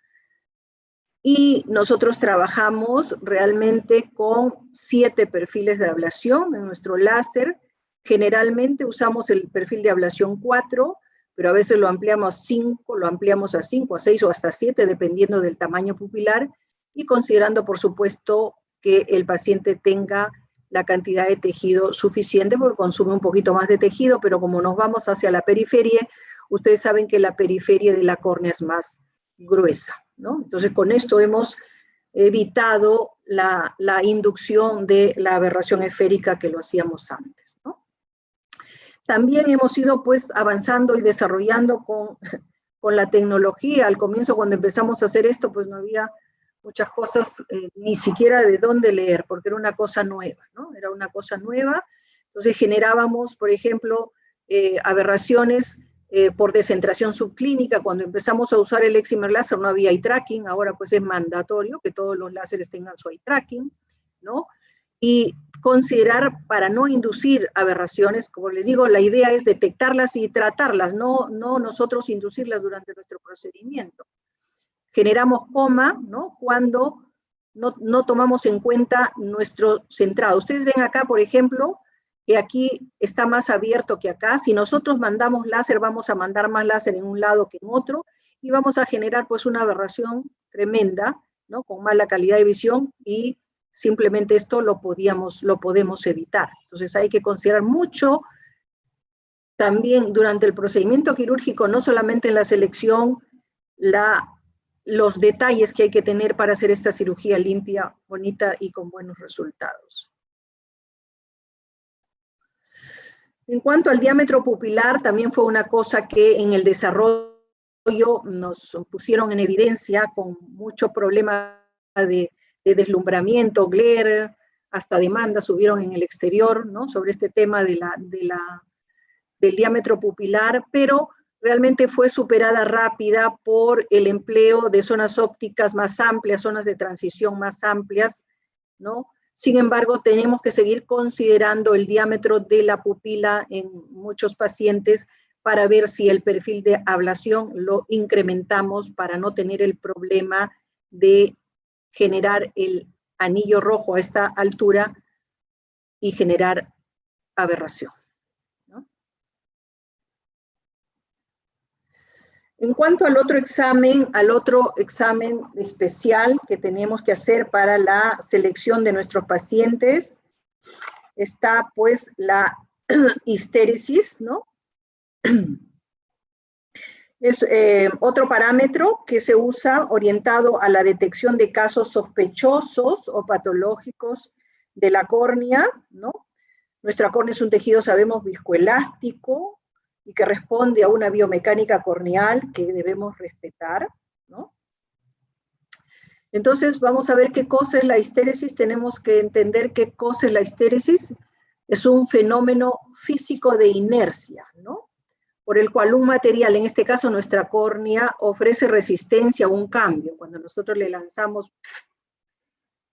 y nosotros trabajamos realmente con 7 perfiles de ablación en nuestro láser. Generalmente usamos el perfil de ablación 4, pero a veces lo ampliamos a 5, a 6 o hasta 7, dependiendo del tamaño pupilar, y considerando, por supuesto, que el paciente tenga la cantidad de tejido suficiente, porque consume un poquito más de tejido, pero como nos vamos hacia la periferia, ustedes saben que la periferia de la córnea es más gruesa, ¿no? Entonces, con esto hemos evitado la inducción de la aberración esférica que lo hacíamos antes, ¿no? También hemos ido, pues, avanzando y desarrollando con la tecnología. Al comienzo, cuando empezamos a hacer esto, pues no había muchas cosas, ni siquiera de dónde leer, porque era una cosa nueva, ¿no? Era una cosa nueva. Entonces generábamos, por ejemplo, aberraciones por descentración subclínica. Cuando empezamos a usar el excimer láser no había eye tracking, ahora pues es mandatorio que todos los láseres tengan su eye tracking, ¿no? Y considerar, para no inducir aberraciones, como les digo, la idea es detectarlas y tratarlas, no nosotros inducirlas durante nuestro procedimiento. Generamos coma, ¿no? Cuando no tomamos en cuenta nuestro centrado. Ustedes ven acá, por ejemplo, que aquí está más abierto que acá. Si nosotros mandamos láser, vamos a mandar más láser en un lado que en otro, y vamos a generar, pues, una aberración tremenda, ¿no? Con mala calidad de visión, y simplemente esto lo podemos evitar. Entonces hay que considerar mucho también durante el procedimiento quirúrgico, no solamente en la selección, los detalles que hay que tener para hacer esta cirugía limpia, bonita y con buenos resultados. En cuanto al diámetro pupilar, también fue una cosa que en el desarrollo nos pusieron en evidencia, con muchos problemas de deslumbramiento, glare, hasta demandas subieron en el exterior, ¿no? Sobre este tema del diámetro pupilar, pero realmente fue superada rápida por el empleo de zonas ópticas más amplias, zonas de transición más amplias, ¿no? Sin embargo, tenemos que seguir considerando el diámetro de la pupila en muchos pacientes para ver si el perfil de ablación lo incrementamos para no tener el problema de generar el anillo rojo a esta altura y generar aberración. En cuanto al otro examen especial que tenemos que hacer para la selección de nuestros pacientes, está pues la histéresis, ¿no? Es otro parámetro que se usa orientado a la detección de casos sospechosos o patológicos de la córnea, ¿no? Nuestra córnea es un tejido, sabemos, viscoelástico y que responde a una biomecánica corneal que debemos respetar, ¿no? Entonces, vamos a ver qué cosa es la histéresis. Tenemos que entender qué cosa es la histéresis. Es un fenómeno físico de inercia, ¿no? Por el cual un material, en este caso nuestra córnea, ofrece resistencia a un cambio. Cuando nosotros le lanzamos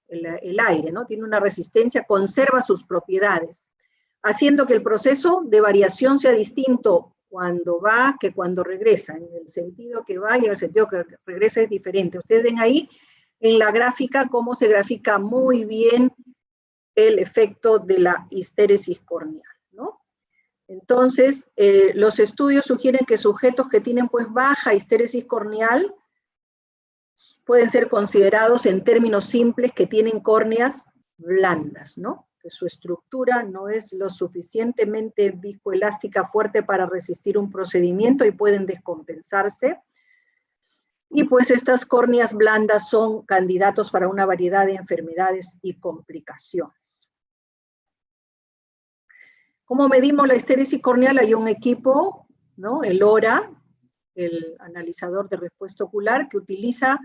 el aire, ¿no? Tiene una resistencia, conserva sus propiedades, haciendo que el proceso de variación sea distinto cuando va que cuando regresa. En el sentido que va y en el sentido que regresa es diferente. Ustedes ven ahí en la gráfica cómo se grafica muy bien el efecto de la histéresis corneal, ¿no? Entonces, los estudios sugieren que sujetos que tienen pues baja histéresis corneal pueden ser considerados en términos simples que tienen córneas blandas, ¿no? Que su estructura no es lo suficientemente viscoelástica fuerte para resistir un procedimiento y pueden descompensarse. Y pues estas córneas blandas son candidatos para una variedad de enfermedades y complicaciones. ¿Cómo medimos la histéresis corneal? Hay un equipo, ¿no? El ORA, el analizador de respuesta ocular, que utiliza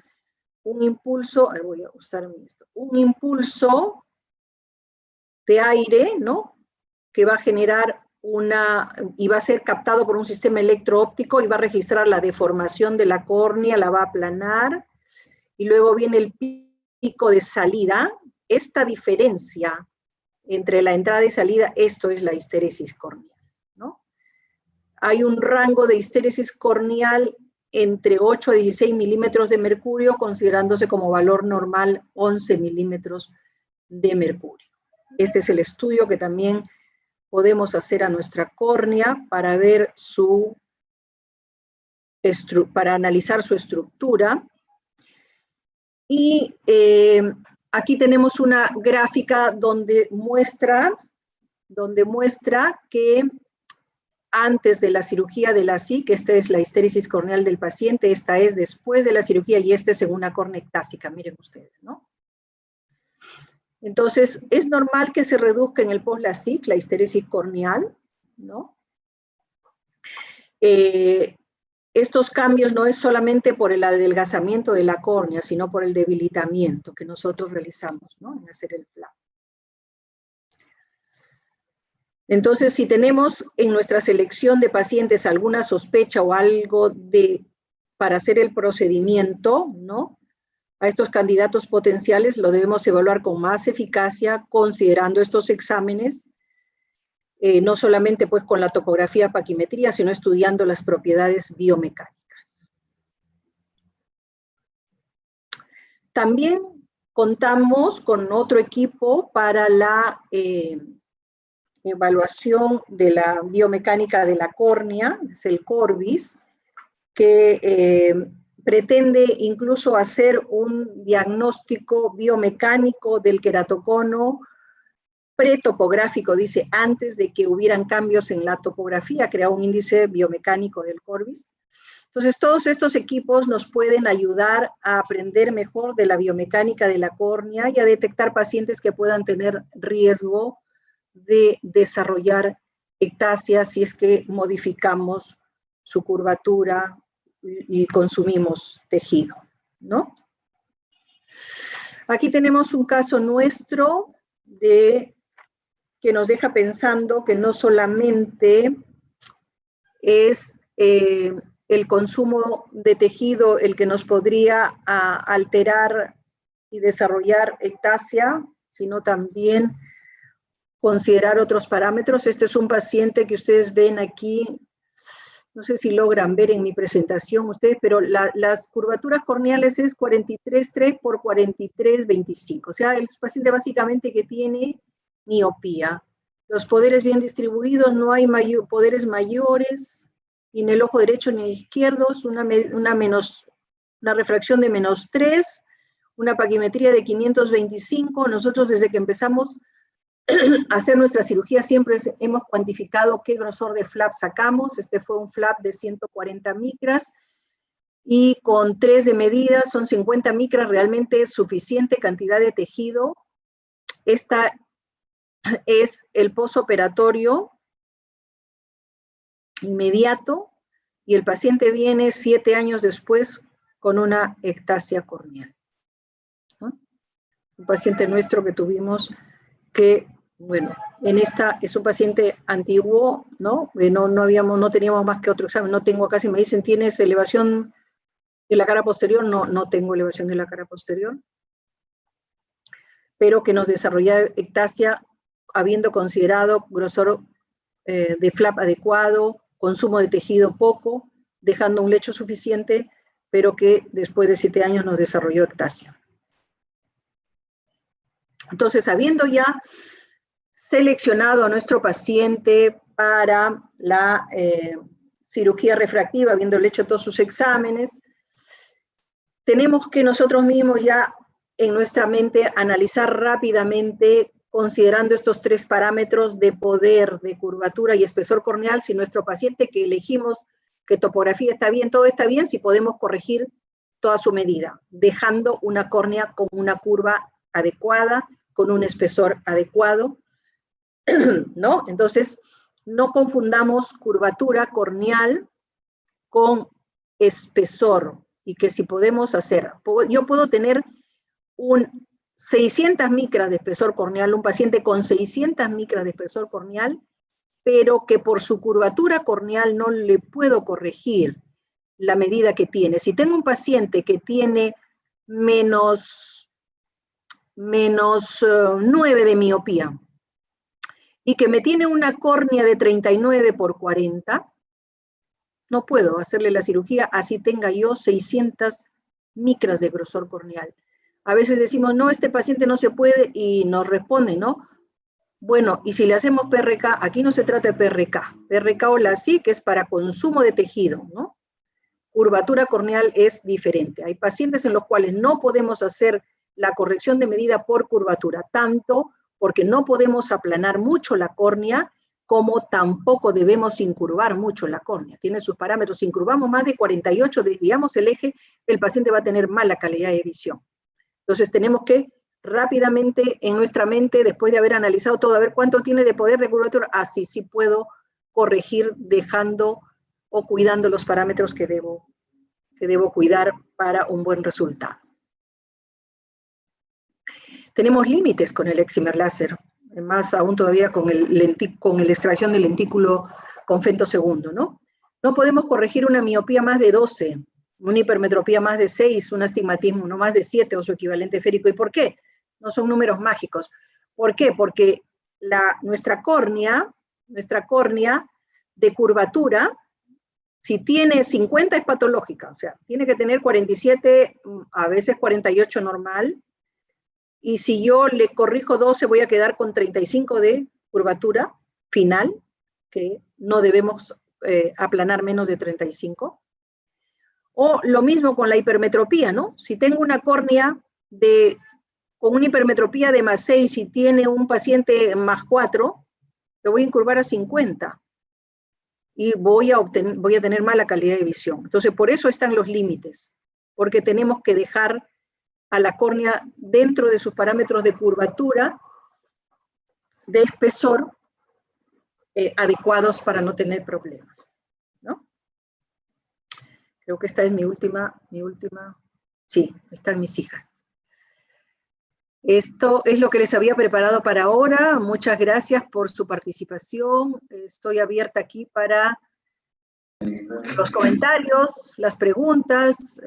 un impulso, voy a usar esto, un impulso de aire, ¿no? Que va a generar y va a ser captado por un sistema electro-óptico y va a registrar la deformación de la córnea, la va a aplanar, y luego viene el pico de salida. Esta diferencia entre la entrada y salida, esto es la histéresis corneal, ¿no? Hay un rango de histéresis corneal entre 8 a 16 milímetros de mercurio, considerándose como valor normal 11 milímetros de mercurio. Este es el estudio que también podemos hacer a nuestra córnea para ver para analizar su estructura. Y aquí tenemos una gráfica donde muestra que antes de la cirugía de la SIC, esta es la histéresis corneal del paciente, esta es después de la cirugía y esta es en una córnea ectásica, miren ustedes, ¿no? Entonces, es normal que se reduzca en el post-LASIK la histéresis corneal, ¿no? Estos cambios no es solamente por el adelgazamiento de la córnea, sino por el debilitamiento que nosotros realizamos, ¿no? En hacer el flap. Entonces, si tenemos en nuestra selección de pacientes alguna sospecha o algo para hacer el procedimiento, ¿no? A estos candidatos potenciales lo debemos evaluar con más eficacia, considerando estos exámenes, no solamente pues con la topografía paquimetría, sino estudiando las propiedades biomecánicas. También contamos con otro equipo para la evaluación de la biomecánica de la córnea, es el Corbis, que pretende incluso hacer un diagnóstico biomecánico del queratocono pretopográfico, dice, antes de que hubieran cambios en la topografía, crea un índice biomecánico del Corbis. Entonces, todos estos equipos nos pueden ayudar a aprender mejor de la biomecánica de la córnea y a detectar pacientes que puedan tener riesgo de desarrollar ectasia si es que modificamos su curvatura y consumimos tejido, ¿no? Aquí tenemos un caso nuestro que nos deja pensando que no solamente es el consumo de tejido el que nos podría alterar y desarrollar ectasia, sino también considerar otros parámetros. Este es un paciente que ustedes ven aquí, no sé si logran ver en mi presentación ustedes, pero las curvaturas corneales es 43,3 por 43,25. O sea, el paciente básicamente que tiene miopía. Los poderes bien distribuidos, no hay poderes mayores, ni en el ojo derecho ni en el izquierdo, es una refracción de -3, una paquimetría de 525. Nosotros desde que empezamos hacer nuestra cirugía siempre hemos cuantificado qué grosor de flap sacamos. Este fue un flap de 140 micras y con 3 de medida son 50 micras, realmente suficiente cantidad de tejido. Esta es el posoperatorio inmediato y el paciente viene 7 años después con una ectasia corneal, ¿no? Un paciente nuestro que tuvimos que, bueno, es un paciente antiguo, ¿no? No teníamos más que otro examen, no tengo acá, si me dicen, ¿tienes elevación de la cara posterior? No tengo elevación de la cara posterior, pero que nos desarrolla ectasia habiendo considerado grosor de flap adecuado, consumo de tejido poco, dejando un lecho suficiente, pero que después de 7 años nos desarrolló ectasia. Entonces, habiendo ya seleccionado a nuestro paciente para la cirugía refractiva, habiéndole hecho todos sus exámenes, tenemos que nosotros mismos ya en nuestra mente analizar rápidamente, considerando estos 3 parámetros de poder, de curvatura y espesor corneal, si nuestro paciente que elegimos que topografía está bien, todo está bien, si podemos corregir toda su medida, dejando una córnea con una curva adecuada, con un espesor adecuado, ¿no? Entonces, no confundamos curvatura corneal con espesor, y que si podemos hacer, yo puedo tener 600 micras de espesor corneal, un paciente con 600 micras de espesor corneal, pero que por su curvatura corneal no le puedo corregir la medida que tiene. Si tengo un paciente que tiene menos 9 de miopía y que me tiene una córnea de 39/40, no puedo hacerle la cirugía así tenga yo 600 micras de grosor corneal. A veces decimos, no, este paciente no se puede, y nos responden, ¿no? Bueno, y si le hacemos PRK, aquí no se trata de PRK o la SI, que es para consumo de tejido, ¿no? Curvatura corneal es diferente. Hay pacientes en los cuales no podemos hacer la corrección de medida por curvatura, tanto porque no podemos aplanar mucho la córnea, como tampoco debemos incurvar mucho la córnea. Tiene sus parámetros. Si incurvamos más de 48, desviamos el eje, el paciente va a tener mala calidad de visión. Entonces tenemos que rápidamente en nuestra mente, después de haber analizado todo, a ver cuánto tiene de poder de curvatura, así sí puedo corregir dejando o cuidando los parámetros que debo cuidar para un buen resultado. Tenemos límites con el excimer láser, más aún todavía con la extracción del lentículo con femtosegundo, ¿no? No podemos corregir una miopía más de 12, una hipermetropía más de 6, un astigmatismo no más de 7 o su equivalente esférico. ¿Y por qué? No son números mágicos. ¿Por qué? Porque nuestra córnea de curvatura, si tiene 50 es patológica, o sea, tiene que tener 47, a veces 48 normal, y si yo le corrijo 12 voy a quedar con 35 de curvatura final, que no debemos aplanar menos de 35. O lo mismo con la hipermetropía, ¿no? Si tengo una córnea con una hipermetropía de más 6 y tiene un paciente más 4, lo voy a incurvar a 50 y voy a tener mala calidad de visión. Entonces, por eso están los límites, porque tenemos que dejar a la córnea dentro de sus parámetros de curvatura, de espesor, adecuados para no tener problemas, ¿no? Creo que esta es mi última, sí, están mis hijas. Esto es lo que les había preparado para ahora. Muchas gracias por su participación. Estoy abierta aquí para los comentarios, las preguntas,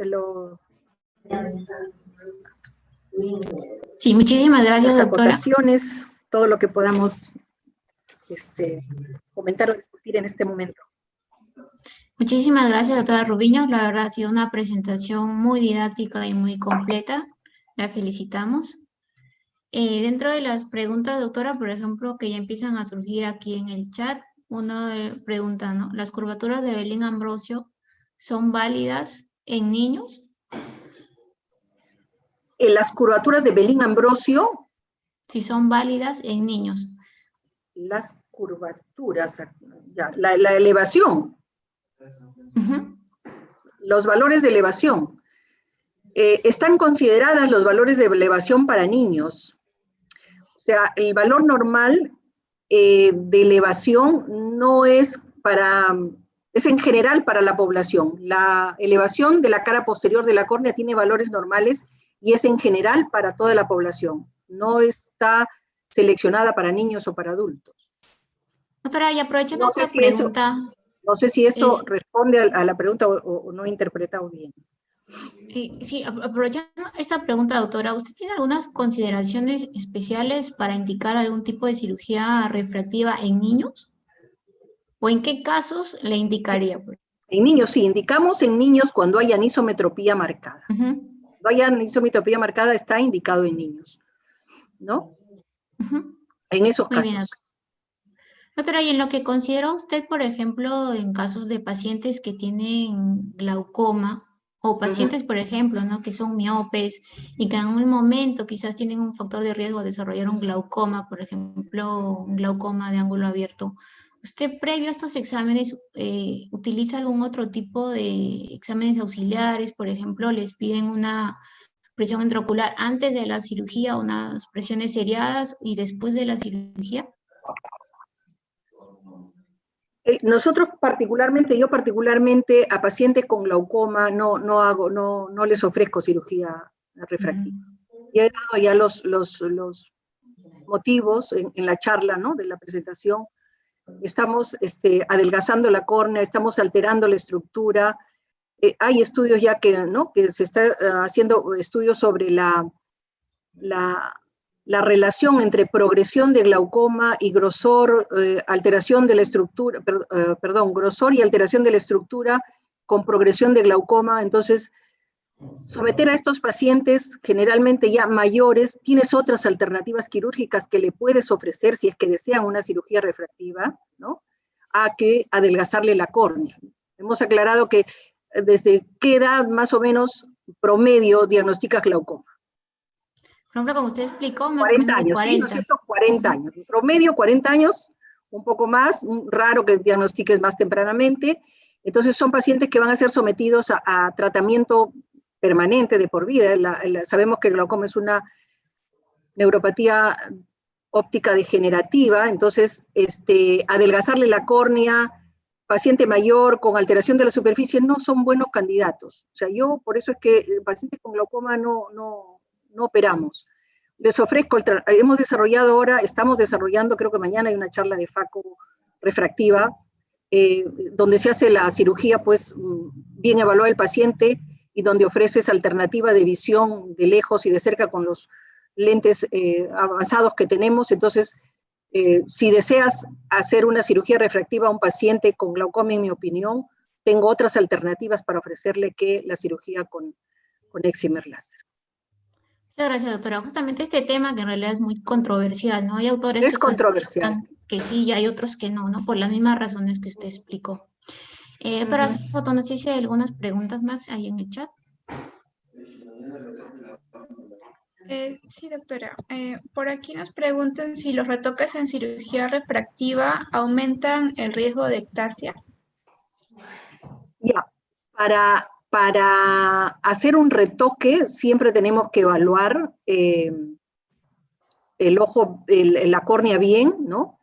Sí, muchísimas gracias, las doctora. acotaciones, todo lo que podamos comentar o discutir en este momento. Muchísimas gracias, doctora Rubiño. La verdad ha sido una presentación muy didáctica y muy completa. La felicitamos. Dentro de las preguntas, doctora, por ejemplo, que ya empiezan a surgir aquí en el chat, una pregunta, ¿no? ¿Las curvaturas de Belin-Ambrosio son válidas en niños? Las curvaturas de Belin-Ambrosio. Sí, son válidas en niños. Las curvaturas, ya, la elevación. Los valores de elevación. Están consideradas los valores de elevación para niños. sea, el valor normal de elevación no es es en general para la población. La elevación de la cara posterior de la córnea tiene valores normales y es en general para toda la población. No está seleccionada para niños o para adultos. Doctora, y aprovechando No esta sé si pregunta, no sé si eso responde a la pregunta o no he interpretado bien. sí, aprovechando esta pregunta, doctora, ¿usted tiene algunas consideraciones especiales para indicar algún tipo de cirugía refractiva en niños? ¿O en qué casos le indicaría? En niños, sí, indicamos en niños cuando hay anisometropía marcada. Cuando hay anisometropía marcada está indicado en niños, ¿no? En esos Muy casos. bien. Doctora, y en lo que considera usted, por ejemplo, en casos de pacientes que tienen glaucoma, o pacientes, por ejemplo, ¿no? Que son miopes y que en un momento quizás tienen un factor de riesgo de desarrollar un glaucoma, por ejemplo, un glaucoma de ángulo abierto. ¿Usted previo a estos exámenes utiliza algún otro tipo de exámenes auxiliares? Por ejemplo, les piden una presión intraocular antes de la cirugía, unas presiones seriadas y después de la cirugía. Nosotros yo particularmente a pacientes con glaucoma no les ofrezco cirugía refractiva. Ya he dado ya los motivos en la charla, ¿no? De la presentación. Estamos adelgazando la córnea, estamos alterando la estructura. Hay estudios ya ¿no? Que se está haciendo estudios sobre la relación entre progresión de glaucoma y grosor, alteración de la estructura, grosor y alteración de la estructura con progresión de glaucoma. Entonces, someter a estos pacientes, generalmente ya mayores, tienes otras alternativas quirúrgicas que le puedes ofrecer si es que desean una cirugía refractiva, ¿no? A que adelgazarle la córnea. Hemos aclarado que desde qué edad más o menos promedio diagnostica glaucoma. Por ejemplo, como usted explicó, más 40 o menos de años, 40. ¿sí? ¿No es cierto? 40 años. Promedio 40 años, un poco más, raro que diagnostiques más tempranamente. Entonces son pacientes que van a ser sometidos a tratamiento permanente de por vida. Sabemos que el glaucoma es una neuropatía óptica degenerativa, entonces adelgazarle la córnea, paciente mayor con alteración de la superficie no son buenos candidatos. O sea, por eso es que pacientes con glaucoma no operamos. Les ofrezco, hemos desarrollado ahora, estamos desarrollando, creo que mañana hay una charla de FACO refractiva, donde se hace la cirugía, pues, bien evaluada el paciente y donde ofreces alternativa de visión de lejos y de cerca con los lentes avanzados que tenemos. Entonces, si deseas hacer una cirugía refractiva a un paciente con glaucoma, en mi opinión, tengo otras alternativas para ofrecerle que la cirugía con excimer láser. Muchas gracias, doctora. Justamente este tema que en realidad es muy controversial, ¿no? Hay autores Es que controversial. consideran que sí y hay otros que no, ¿no? Por las mismas razones que usted explicó. Doctora Soto, no sé si hay algunas preguntas más ahí en el chat. Sí, doctora. Por aquí nos preguntan si los retoques en cirugía refractiva aumentan el riesgo de ectasia. Ya, para hacer un retoque siempre tenemos que evaluar el ojo, la córnea bien, ¿no?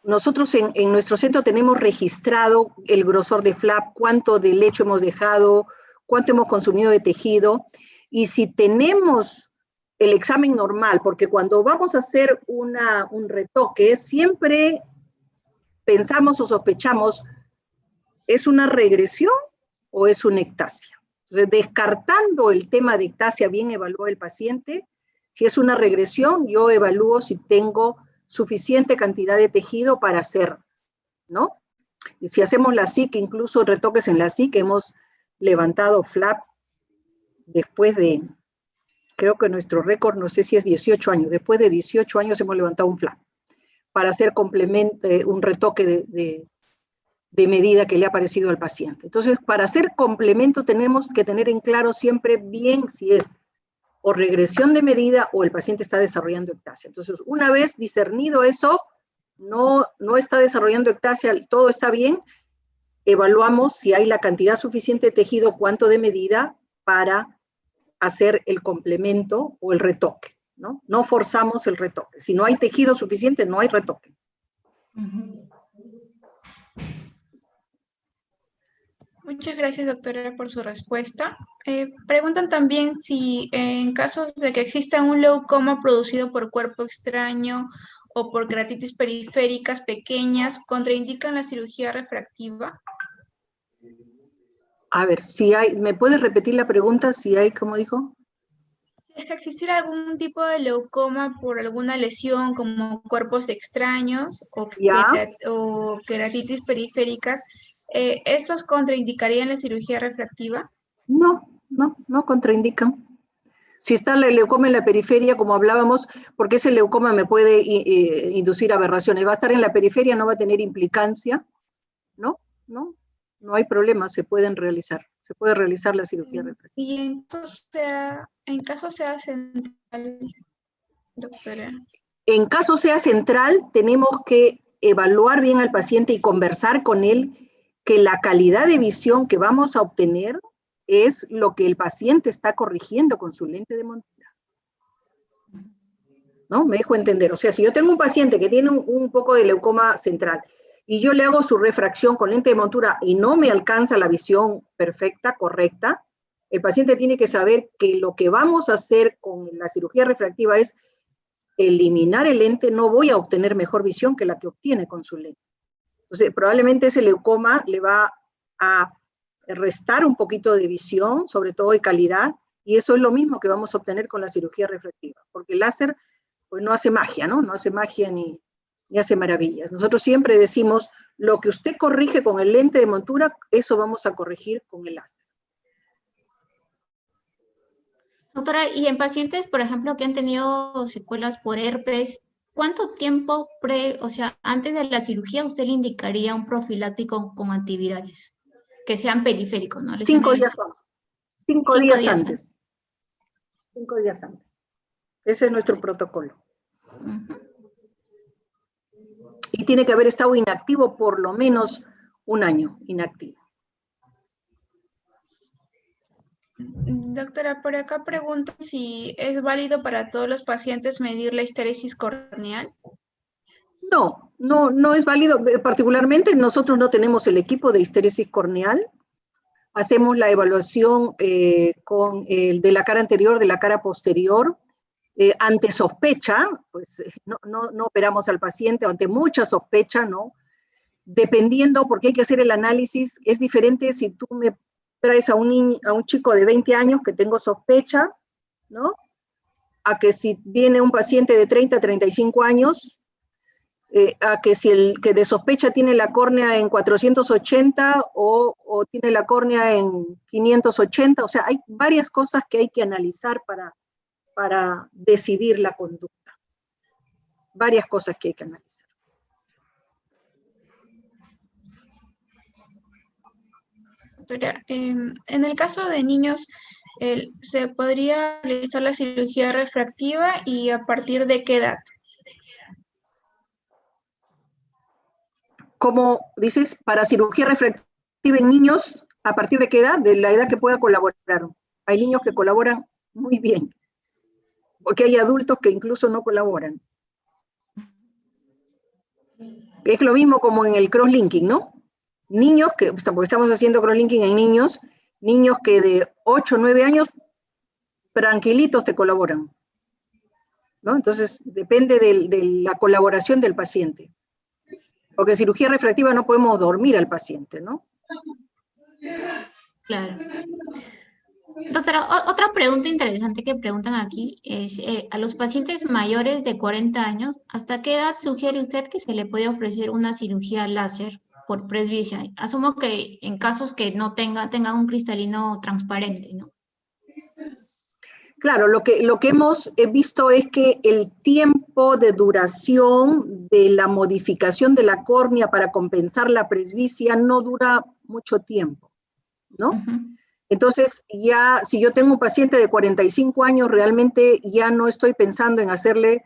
Nosotros en nuestro centro tenemos registrado el grosor de flap, cuánto de lecho hemos dejado, cuánto hemos consumido de tejido, y si tenemos el examen normal, porque cuando vamos a hacer un retoque, siempre pensamos o sospechamos, ¿es una regresión o es una ectasia? Entonces, descartando el tema de ectasia, bien evalúa el paciente. Si es una regresión, yo evalúo si tengo suficiente cantidad de tejido para hacer, ¿no? Y si hacemos la SIC, incluso retoques en la SIC, hemos levantado flap después de, creo que nuestro récord, no sé si es 18 años, después de 18 años hemos levantado un flap para hacer un retoque de medida que le ha parecido al paciente. Entonces, para hacer complemento tenemos que tener en claro siempre bien si es o regresión de medida o el paciente está desarrollando ectasia. Entonces, una vez discernido eso, no está desarrollando ectasia, todo está bien, evaluamos si hay la cantidad suficiente de tejido, cuánto de medida para hacer el complemento o el retoque, ¿no? No forzamos el retoque. Si no hay tejido suficiente, no hay retoque. Muchas gracias, doctora, por su respuesta. Preguntan también si en casos de que exista un leucoma producido por cuerpo extraño o por queratitis periféricas pequeñas, ¿contraindican la cirugía refractiva? A ver, si hay, ¿me puedes repetir la pregunta? Si hay, ¿cómo dijo? Si es que existiera algún tipo de leucoma por alguna lesión como cuerpos extraños Ya, o queratitis periféricas, ¿estos contraindicarían la cirugía refractiva? no contraindican. Si está el leucoma en la periferia, como hablábamos, porque ese leucoma me puede inducir aberraciones. Va a estar en la periferia, no va a tener implicancia, ¿no? No hay problema, se pueden realizar. Se puede realizar la cirugía refractiva. Y en caso sea central, doctora. En caso sea central, tenemos que evaluar bien al paciente y conversar con él que la calidad de visión que vamos a obtener es lo que el paciente está corrigiendo con su lente de montura. ¿No? Me dejo entender. O sea, si yo tengo un paciente que tiene un poco de leucoma central y yo le hago su refracción con lente de montura y no me alcanza la visión perfecta, correcta, el paciente tiene que saber que lo que vamos a hacer con la cirugía refractiva es eliminar el lente, no voy a obtener mejor visión que la que obtiene con su lente. Entonces, probablemente ese leucoma le va a restar un poquito de visión, sobre todo de calidad, y eso es lo mismo que vamos a obtener con la cirugía refractiva, porque el láser pues no hace magia, ¿no? No hace magia ni hace maravillas. Nosotros siempre decimos, lo que usted corrige con el lente de montura, eso vamos a corregir con el láser. Doctora, y en pacientes, por ejemplo, que han tenido secuelas por herpes, ¿cuánto tiempo antes de la cirugía usted le indicaría un profiláctico con antivirales? Que sean periféricos, ¿no? 5 días antes. 5 días antes. 5 días antes. Ese es nuestro protocolo. Y tiene que haber estado inactivo por lo menos un año inactivo. Doctora, por acá pregunta si es válido para todos los pacientes medir la histeresis corneal. No es válido. Particularmente nosotros no tenemos el equipo de histeresis corneal. Hacemos la evaluación con el de la cara anterior, de la cara posterior. Ante sospecha, pues no operamos al paciente, ante mucha sospecha, ¿no? Dependiendo, porque hay que hacer el análisis, es diferente si tú me traes a un chico de 20 años que tengo sospecha, ¿no? A que si viene un paciente de 30 a 35 años, a que si el que de sospecha tiene la córnea en 480 o tiene la córnea en 580, o sea, hay varias cosas que hay que analizar para decidir la conducta. Varias cosas que hay que analizar. Doctora, en el caso de niños, ¿se podría realizar la cirugía refractiva y a partir de qué edad? Como dices, para cirugía refractiva en niños, ¿a partir de qué edad? De la edad que pueda colaborar. Hay niños que colaboran muy bien, porque hay adultos que incluso no colaboran. Es lo mismo como en el crosslinking, ¿no? Niños que, porque estamos haciendo crosslinking en niños que de 8 o 9 años, tranquilitos te colaboran, ¿no? Entonces, depende de la colaboración del paciente. Porque en cirugía refractiva no podemos dormir al paciente, ¿no? Claro. Doctora, otra pregunta interesante que preguntan aquí es, a los pacientes mayores de 40 años, ¿hasta qué edad sugiere usted que se le puede ofrecer una cirugía láser por presbicia? Asumo que en casos que no tengan un cristalino transparente, ¿no? Claro, lo que hemos visto es que el tiempo de duración de la modificación de la córnea para compensar la presbicia no dura mucho tiempo, ¿no? Uh-huh. Entonces, ya si yo tengo un paciente de 45 años, realmente ya no estoy pensando en hacerle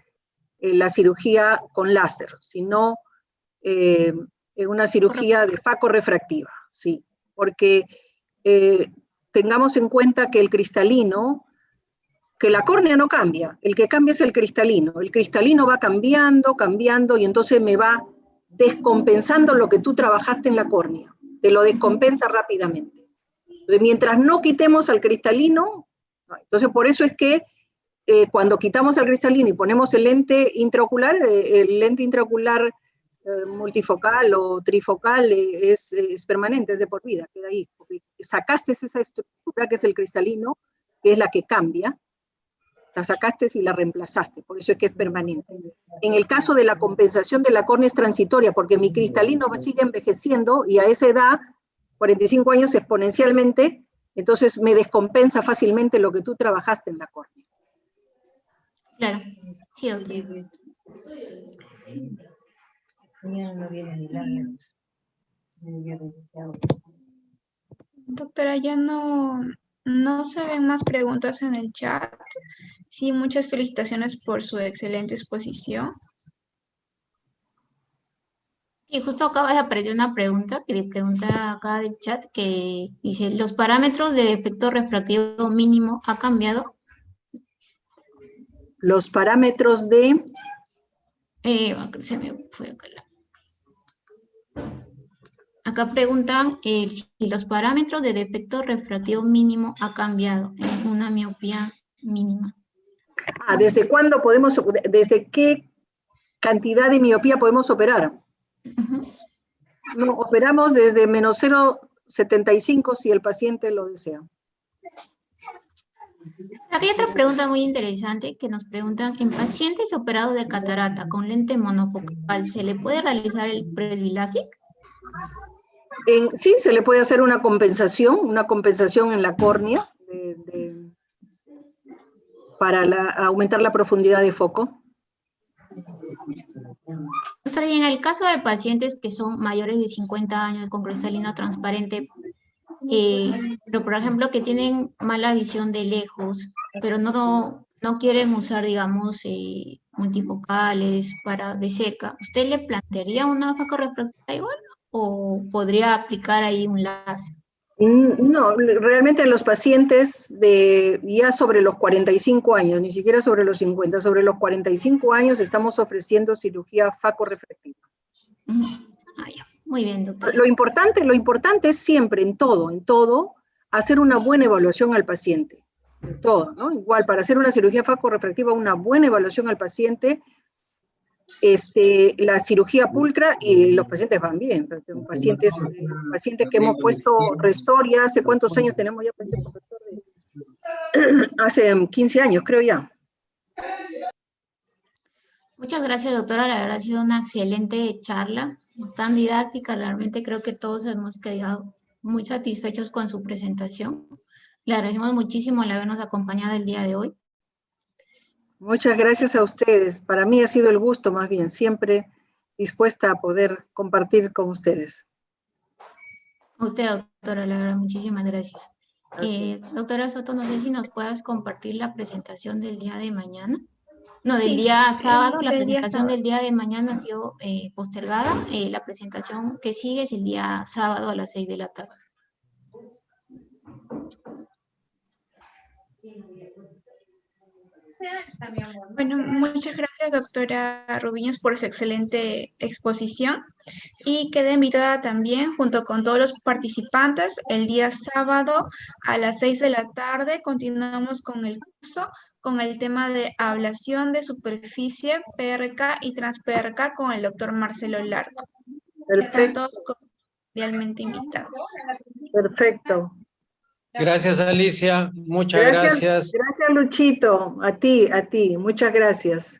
la cirugía con láser, sino una cirugía de facorefractiva, sí, porque tengamos en cuenta que el cristalino que la córnea no cambia, el que cambia es el cristalino va cambiando, cambiando, y entonces me va descompensando lo que tú trabajaste en la córnea, te lo descompensa rápidamente. Entonces, mientras no quitemos al cristalino, entonces por eso es que cuando quitamos al cristalino y ponemos el lente intraocular multifocal o trifocal es permanente, es de por vida, queda ahí, porque sacaste esa estructura que es el cristalino, que es la que cambia, la sacaste y la reemplazaste, por eso es que es permanente. En el caso de la compensación de la córnea es transitoria, porque mi cristalino sigue envejeciendo y a esa edad, 45 años exponencialmente, entonces me descompensa fácilmente lo que tú trabajaste en la córnea. Claro, sí, doctora. Doctora, ya no se ven más preguntas en el chat. Sí, muchas felicitaciones por su excelente exposición. Sí, justo acaba de aparecer una pregunta que le pregunta acá del chat que dice, ¿los parámetros de defecto refractivo mínimo ha cambiado? Los parámetros de... se me fue acá. Acá preguntan si los parámetros de defecto refractivo mínimo ha cambiado en una miopía mínima. ¿Desde cuándo podemos, desde qué cantidad de miopía podemos operar? No, operamos desde menos 0,75 si el paciente lo desea. Aquí hay otra pregunta muy interesante que nos preguntan, ¿en pacientes operados de catarata con lente monofocal se le puede realizar el presbilasic? Sí, se le puede hacer una compensación en la córnea para aumentar la profundidad de foco. Y en el caso de pacientes que son mayores de 50 años con cristalino transparente, pero por ejemplo que tienen mala visión de lejos, pero no quieren usar, digamos, multifocales para de cerca, ¿usted le plantearía una facorrefractiva igual o podría aplicar ahí un láser? No, realmente los pacientes ya sobre los 45 años, ni siquiera sobre los 50, sobre los 45 años estamos ofreciendo cirugía facorrefractiva. Muy bien, doctor. Lo importante es siempre, en todo, hacer una buena evaluación al paciente. En todo, ¿no? Igual, para hacer una cirugía facorrefractiva, una buena evaluación al paciente, la cirugía pulcra y los pacientes van bien. Pacientes que hemos puesto Restor ya hace cuántos años tenemos ya pacientes con Restor, hace 15 años creo ya. Muchas gracias, doctora, la verdad ha sido una excelente charla, tan didáctica, realmente creo que todos hemos quedado muy satisfechos con su presentación. Le agradecemos muchísimo el habernos acompañado el día de hoy. Muchas gracias a ustedes. Para mí ha sido el gusto, más bien, siempre dispuesta a poder compartir con ustedes. A usted, doctora, la verdad, muchísimas gracias. Doctora Soto, no sé si nos puedas compartir la presentación del día de mañana. No, del día sábado, la presentación del día de mañana ha sido postergada. La presentación que sigue es el día sábado a las 6 de la tarde. Bueno, muchas gracias, doctora Rubiños, por su excelente exposición. Y quedé invitada también, junto con todos los participantes, el día sábado a las 6 de la tarde. Continuamos con el curso, con el tema de ablación de superficie, PRK y trans-PRK con el doctor Marcelo Larco. Perfecto. Están todos cordialmente invitados. Perfecto. Gracias, Alicia. Muchas gracias. Gracias, Luchito. A ti. Muchas gracias.